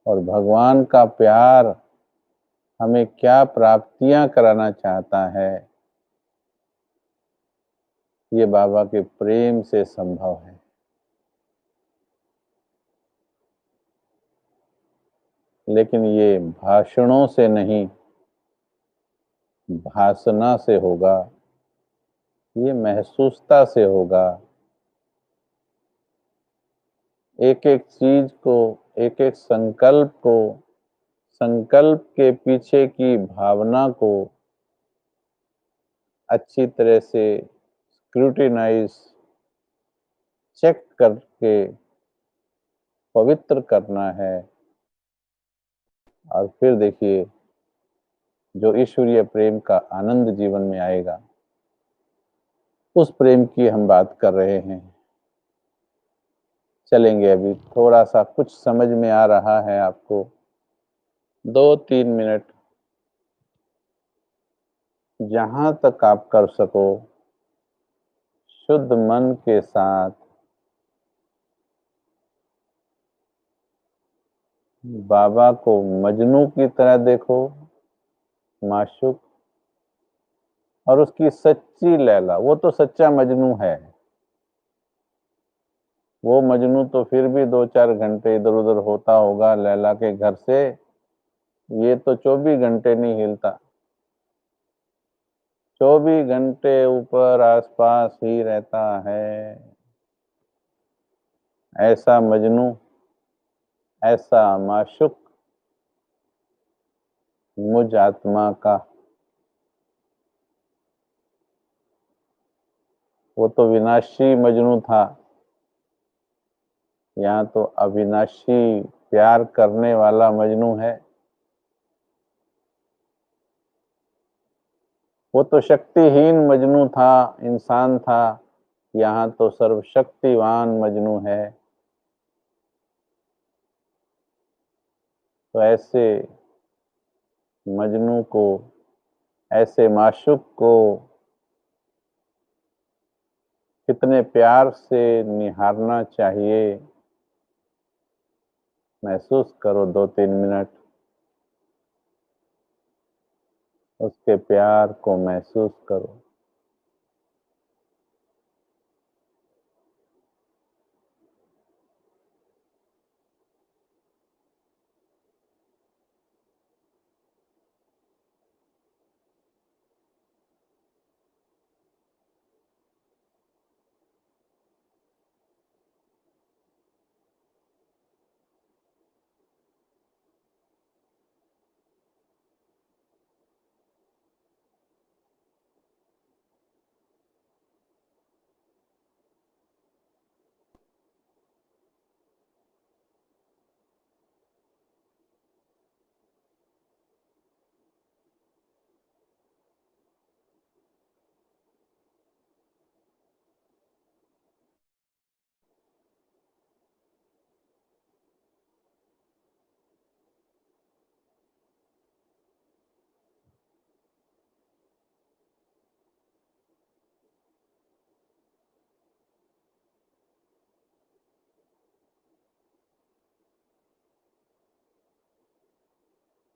Speaker 1: और भगवान का प्यार हमें क्या प्राप्तियां कराना चाहता है, ये बाबा के प्रेम से संभव है। लेकिन ये भाषणों से नहीं, भासना से होगा, ये महसूसता से होगा। एक एक चीज को, एक एक संकल्प को, संकल्प के पीछे की भावना को अच्छी तरह से स्क्रूटिनाइज, चेक करके पवित्र करना है। और फिर देखिए जो ईश्वरीय प्रेम का आनंद जीवन में आएगा, उस प्रेम की हम बात कर रहे हैं। चलेंगे, अभी थोड़ा सा कुछ समझ में आ रहा है आपको, 2-3 मिनट जहां तक आप कर सको शुद्ध मन के साथ बाबा को मजनू की तरह देखो, माशूक, और उसकी सच्ची लैला। वो तो सच्चा मजनू है। वो मजनू तो फिर भी 2-4 घंटे इधर उधर होता होगा लैला के घर से, ये तो 24 घंटे नहीं हिलता। 24 घंटे ऊपर आसपास ही रहता है। ऐसा मजनू, ऐसा माशुक मुझ आत्मा का, वो तो विनाशी मजनू था, यहाँ तो अविनाशी प्यार करने वाला मजनू है। वो तो शक्तिहीन मजनू था, इंसान था, यहाँ तो सर्वशक्तिवान मजनू है। तो ऐसे मजनू को, ऐसे माशुक को कितने प्यार से निहारना चाहिए। महसूस करो 2-3 मिनट, उसके प्यार को महसूस करो।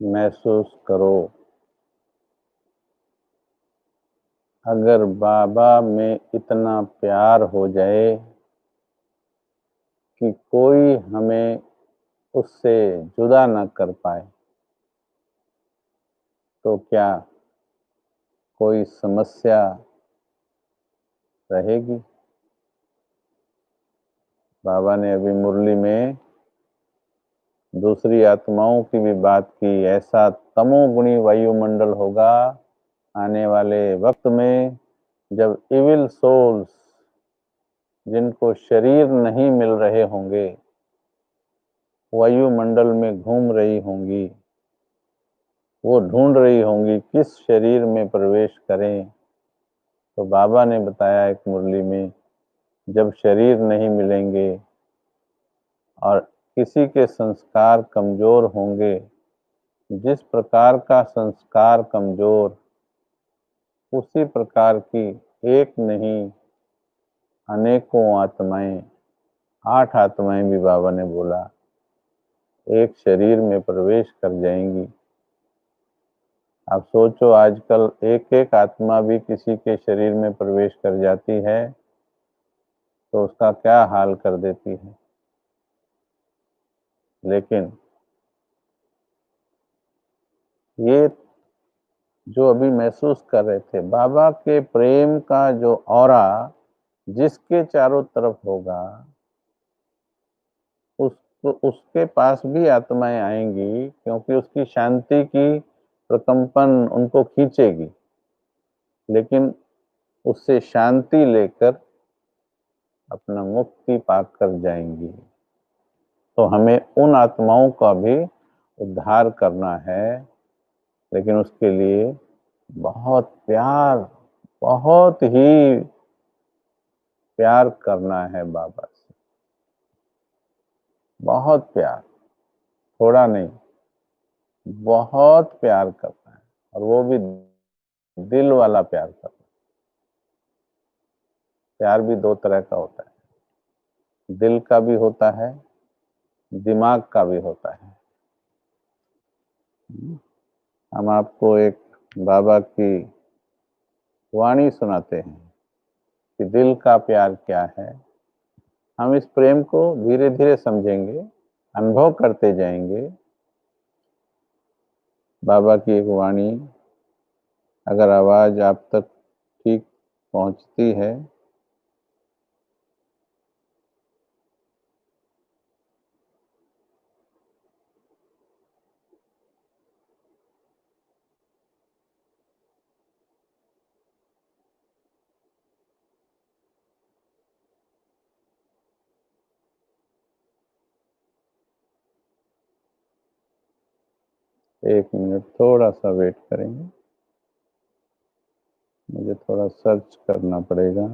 Speaker 1: महसूस करो। अगर बाबा में इतना प्यार हो जाए कि कोई हमें उससे जुदा न कर पाए, तो क्या कोई समस्या रहेगी? बाबा ने अभी मुरली में दूसरी आत्माओं की भी बात की। ऐसा तमोगुणी वायुमंडल होगा आने वाले वक्त में, जब इविल सोल्स, जिनको शरीर नहीं मिल रहे होंगे, वायुमंडल में घूम रही होंगी। वो ढूंढ रही होंगी किस शरीर में प्रवेश करें, तो बाबा ने बताया एक मुरली में, जब शरीर नहीं मिलेंगे और किसी के संस्कार कमजोर होंगे, जिस प्रकार का संस्कार कमजोर, उसी प्रकार की एक नहीं अनेकों आत्माएं, 8 आत्माएं भी बाबा ने बोला एक शरीर में प्रवेश कर जाएंगी। आप सोचो, आजकल एक एक आत्मा भी किसी के शरीर में प्रवेश कर जाती है तो उसका क्या हाल कर देती है। लेकिन ये जो अभी महसूस कर रहे थे, बाबा के प्रेम का जो ऑरा जिसके चारों तरफ होगा, उसके पास भी आत्माएं आएंगी, क्योंकि उसकी शांति की प्रकंपन उनको खींचेगी, लेकिन उससे शांति लेकर अपना मुक्ति पाकर जाएंगी। तो हमें उन आत्माओं का भी उद्धार करना है, लेकिन उसके लिए बहुत प्यार, बहुत ही प्यार करना है बाबा से, बहुत प्यार, थोड़ा नहीं, बहुत प्यार करना है। और वो भी दिल वाला प्यार करना। प्यार भी 2 तरह का होता है, दिल का भी होता है, दिमाग का भी होता है। हम आपको एक बाबा की वाणी सुनाते हैं कि दिल का प्यार क्या है। हम इस प्रेम को धीरे धीरे समझेंगे, अनुभव करते जाएंगे। बाबा की एक वाणी, अगर आवाज आप तक ठीक पहुंचती है, 1 मिनट थोड़ा सा वेट करेंगे, मुझे थोड़ा सर्च करना पड़ेगा।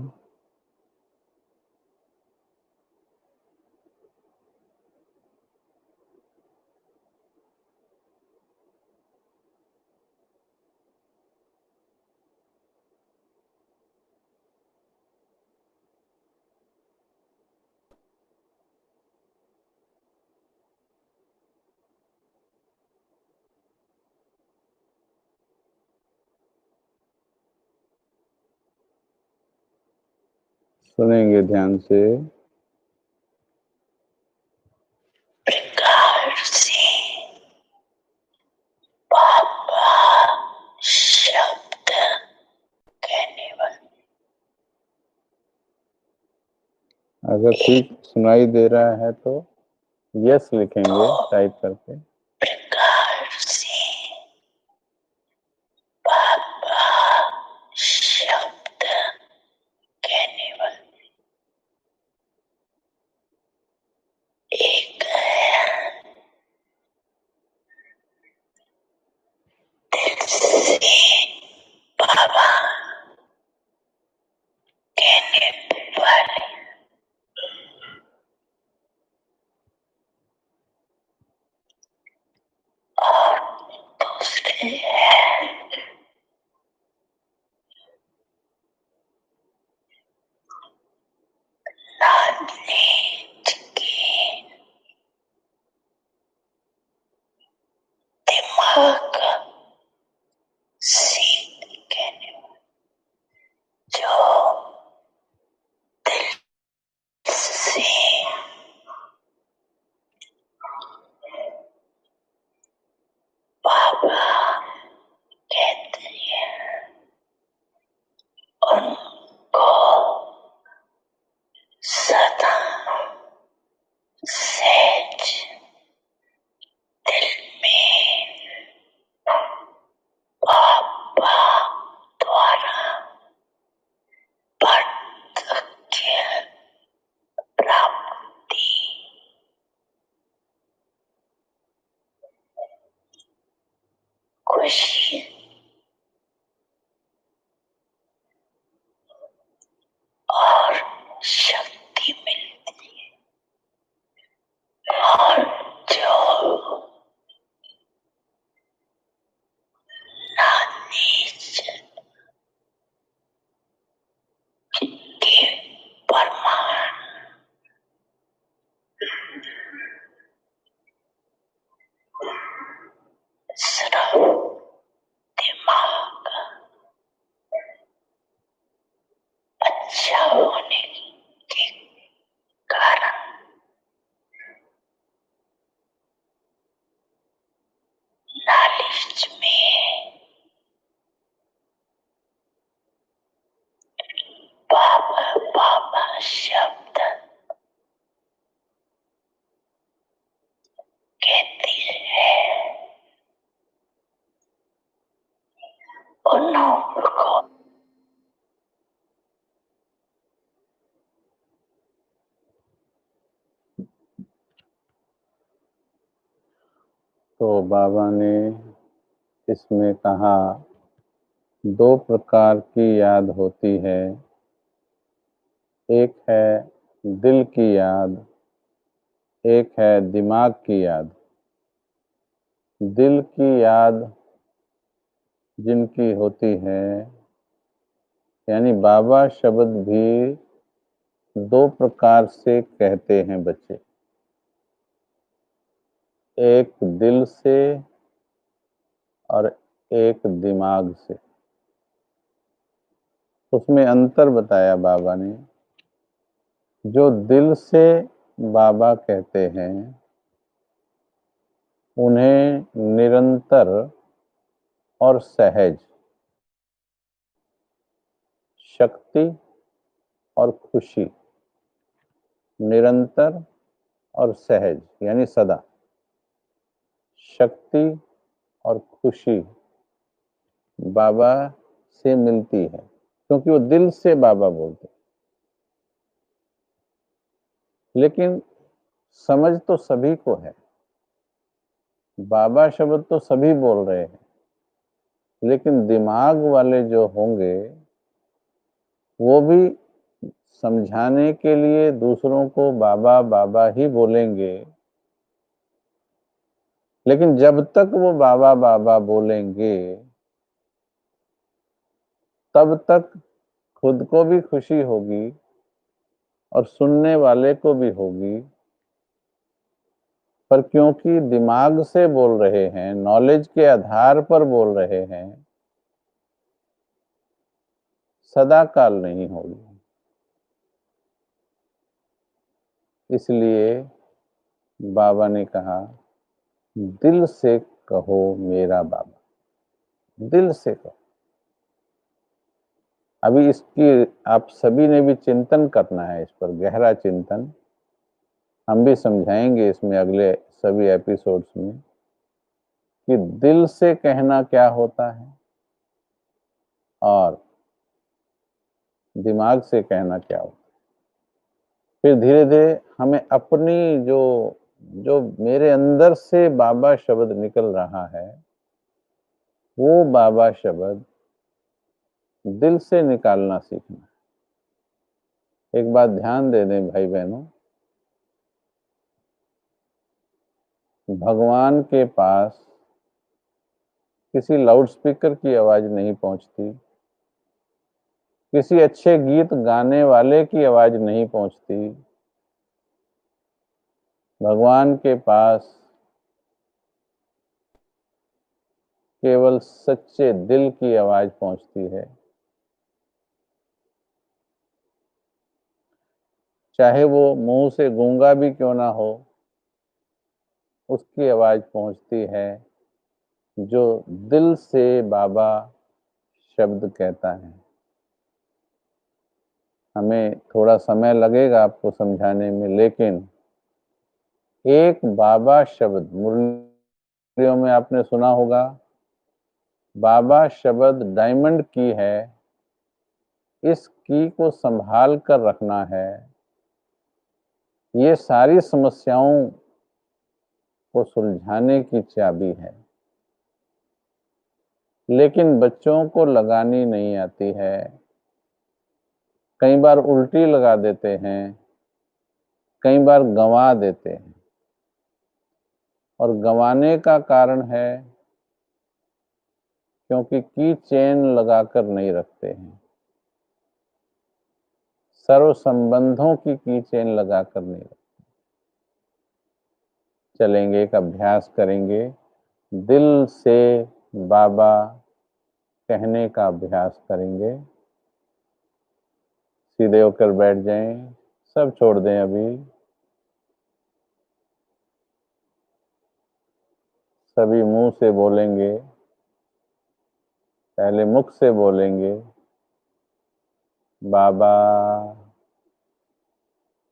Speaker 1: सुनेंगे ध्यान से।
Speaker 2: प्रकार से बाबा शब्द कहने वाले,
Speaker 1: अगर ठीक सुनाई दे रहा है तो यस लिखेंगे टाइप करके।
Speaker 2: प्रकार से बाबा शब्द कहने वाले एक है, दिल से बाबा कहने वाले और दूसरे है नॉलेज के दिमाग से कहने वाले, जो दिल से बाबा कहते हैं, उनको सदा सहज दिल में बाबा द्वारा वार्धक्य प्राप्ति, खुशी शब्द कहती है उन नोट को
Speaker 1: तो बाबा ने इसमें कहा 2 प्रकार की याद होती है। एक है दिल की याद, एक है दिमाग की याद। दिल की याद जिनकी होती है, यानी बाबा शब्द भी 2 प्रकार से कहते हैं बच्चे। एक दिल से और एक दिमाग से। उसमें अंतर बताया बाबा ने। जो दिल से बाबा कहते हैं उन्हें निरंतर और सहज शक्ति और खुशी, निरंतर और सहज यानी सदा शक्ति और खुशी बाबा से मिलती है, क्योंकि वो दिल से बाबा बोलते हैं। लेकिन समझ तो सभी को है, बाबा शब्द तो सभी बोल रहे हैं, लेकिन दिमाग वाले जो होंगे वो भी समझाने के लिए दूसरों को बाबा बाबा ही बोलेंगे। लेकिन जब तक वो बाबा बाबा बोलेंगे तब तक खुद को भी खुशी होगी और सुनने वाले को भी होगी। पर क्योंकि दिमाग से बोल रहे हैं, नॉलेज के आधार पर बोल रहे हैं, सदा काल नहीं होगी। इसलिए बाबा ने कहा दिल से कहो मेरा बाबा, दिल से कहो। अभी इसकी आप सभी ने भी चिंतन करना है, इस पर गहरा चिंतन। हम भी समझाएंगे इसमें अगले सभी एपिसोड्स में कि दिल से कहना क्या होता है और दिमाग से कहना क्या होता है। फिर धीरे धीरे हमें अपनी जो जो मेरे अंदर से बाबा शब्द निकल रहा है, वो बाबा शब्द दिल से निकालना सीखना है। एक बात ध्यान दे दें भाई बहनों, भगवान के पास किसी लाउडस्पीकर की आवाज नहीं पहुंचती, किसी अच्छे गीत गाने वाले की आवाज नहीं पहुंचती। भगवान के पास केवल सच्चे दिल की आवाज पहुंचती है। चाहे वो मुंह से गूंगा भी क्यों ना हो, उसकी आवाज पहुंचती है जो दिल से बाबा शब्द कहता है। हमें थोड़ा समय लगेगा आपको समझाने में, लेकिन एक बाबा शब्द, मुरलियों में आपने सुना होगा, बाबा शब्द डायमंड की है, इस की को संभाल कर रखना है। ये सारी समस्याओं को सुलझाने की चाबी है। लेकिन बच्चों को लगानी नहीं आती है, कई बार उल्टी लगा देते हैं, कई बार गंवा देते हैं। और गंवाने का कारण है क्योंकि की चेन लगाकर नहीं रखते हैं, सर्व संबंधों की चेन लगाकर नहीं रखते। चलेंगे, एक अभ्यास करेंगे, दिल से बाबा कहने का अभ्यास करेंगे। सीधे होकर बैठ जाएं, सब छोड़ दें अभी। सभी मुंह से बोलेंगे, पहले मुख से बोलेंगे बाबा,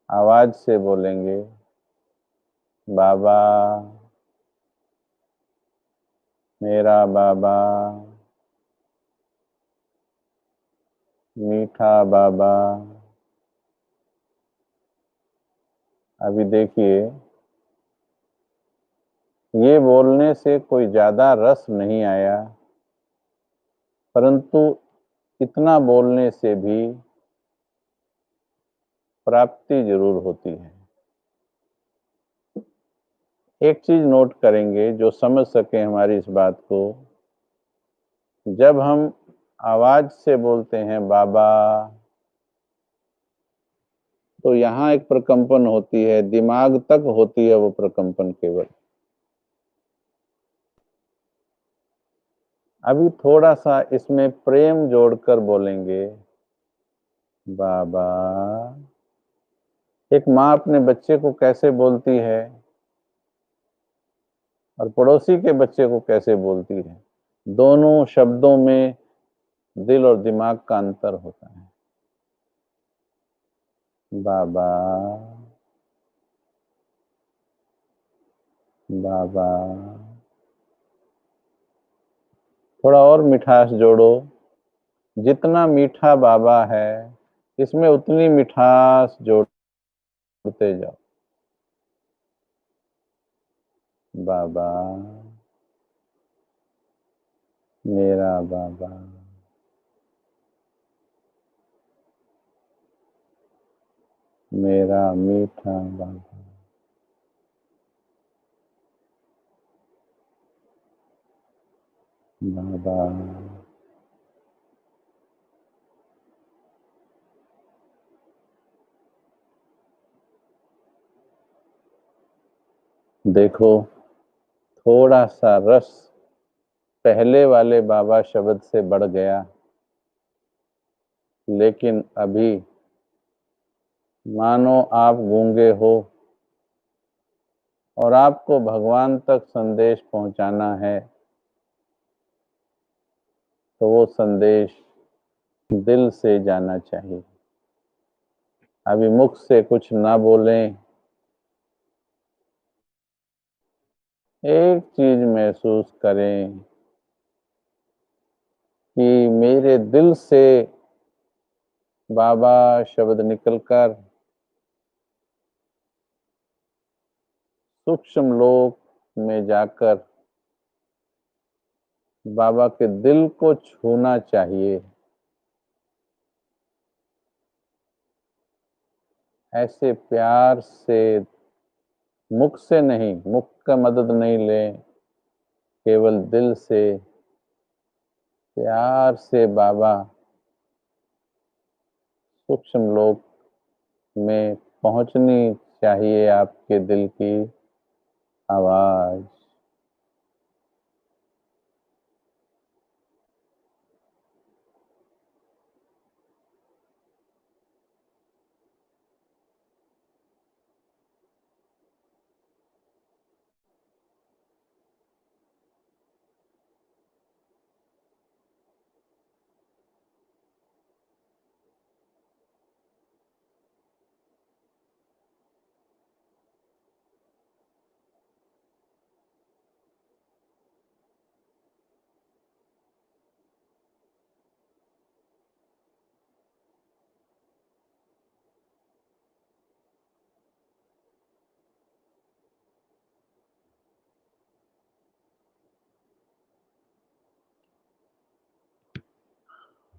Speaker 1: आवाज से बोलेंगे, बाबा, मेरा बाबा, मीठा बाबा। अभी देखिए, ये बोलने से कोई ज्यादा रस नहीं आया, परंतु इतना बोलने से भी प्राप्ति जरूर होती है। एक चीज नोट करेंगे जो समझ सके हमारी इस बात को, जब हम आवाज से बोलते हैं बाबा, तो यहां एक प्रकंपन होती है, दिमाग तक होती है वो प्रकंपन केवल। अभी थोड़ा सा इसमें प्रेम जोड़कर बोलेंगे, बाबा। एक माँ अपने बच्चे को कैसे बोलती है और पड़ोसी के बच्चे को कैसे बोलती है, दोनों शब्दों में दिल और दिमाग का अंतर होता है। बाबा, बाबा। थोड़ा और मिठास जोड़ो, जितना मीठा बाबा है इसमें उतनी मिठास जोड़ते जाओ। बाबा, मेरा बाबा, मेरा मीठा बाबा, बाबा। देखो, थोड़ा सा रस पहले वाले बाबा शब्द से बढ़ गया, लेकिन अभी मानो आप गूंगे हो और आपको भगवान तक संदेश पहुंचाना है, तो वो संदेश दिल से जाना चाहिए। अभी मुख से कुछ ना बोलें, एक चीज महसूस करें कि मेरे दिल से बाबा शब्द निकलकर सूक्ष्म लोक में जाकर बाबा के दिल को छूना चाहिए। ऐसे प्यार से, मुख से नहीं, मुख का मदद नहीं लें, केवल दिल से प्यार से बाबा सूक्ष्म लोक में पहुंचनी चाहिए आपके दिल की आवाज।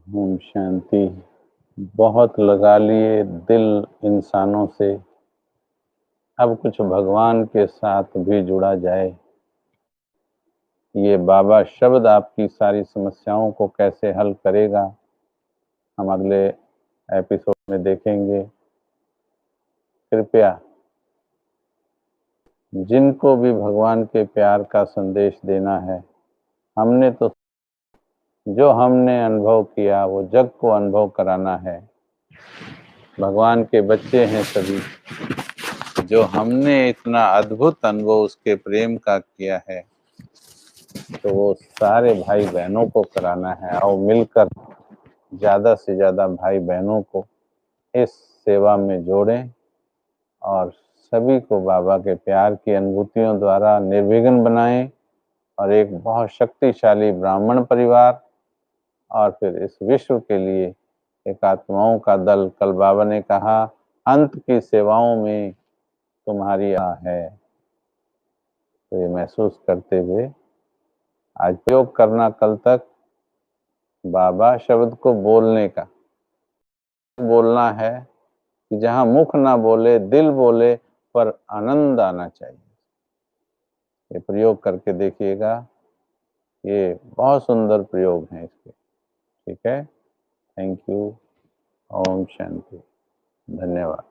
Speaker 1: ओम शांति। बहुत लगा लिए दिल इंसानों से, अब कुछ भगवान के साथ भी जुड़ा जाए। ये बाबा शब्द आपकी सारी समस्याओं को कैसे हल करेगा, हम अगले एपिसोड में देखेंगे। कृपया जिनको भी भगवान के प्यार का संदेश देना है, हमने तो जो हमने अनुभव किया वो जग को अनुभव कराना है। भगवान के बच्चे हैं सभी, जो हमने इतना अद्भुत अनुभव उसके प्रेम का किया है, तो वो सारे भाई बहनों को कराना है। और मिलकर ज्यादा से ज्यादा भाई बहनों को इस सेवा में जोड़ें और सभी को बाबा के प्यार की अनुभूतियों द्वारा निर्विघ्न बनाएं और एक बहुत शक्तिशाली ब्राह्मण परिवार और फिर इस विश्व के लिए एक आत्माओं का दल। कल बाबा ने कहा अंत की सेवाओं में तुम्हारी है, तो ये महसूस करते हुए आज प्रयोग करना कल तक बाबा शब्द को बोलने का बोलना है कि जहां मुख ना बोले दिल बोले पर आनंद आना चाहिए। ये प्रयोग करके देखिएगा, ये बहुत सुंदर प्रयोग हैं इसके। ठीक है, थैंक यू। ओम शांति, धन्यवाद।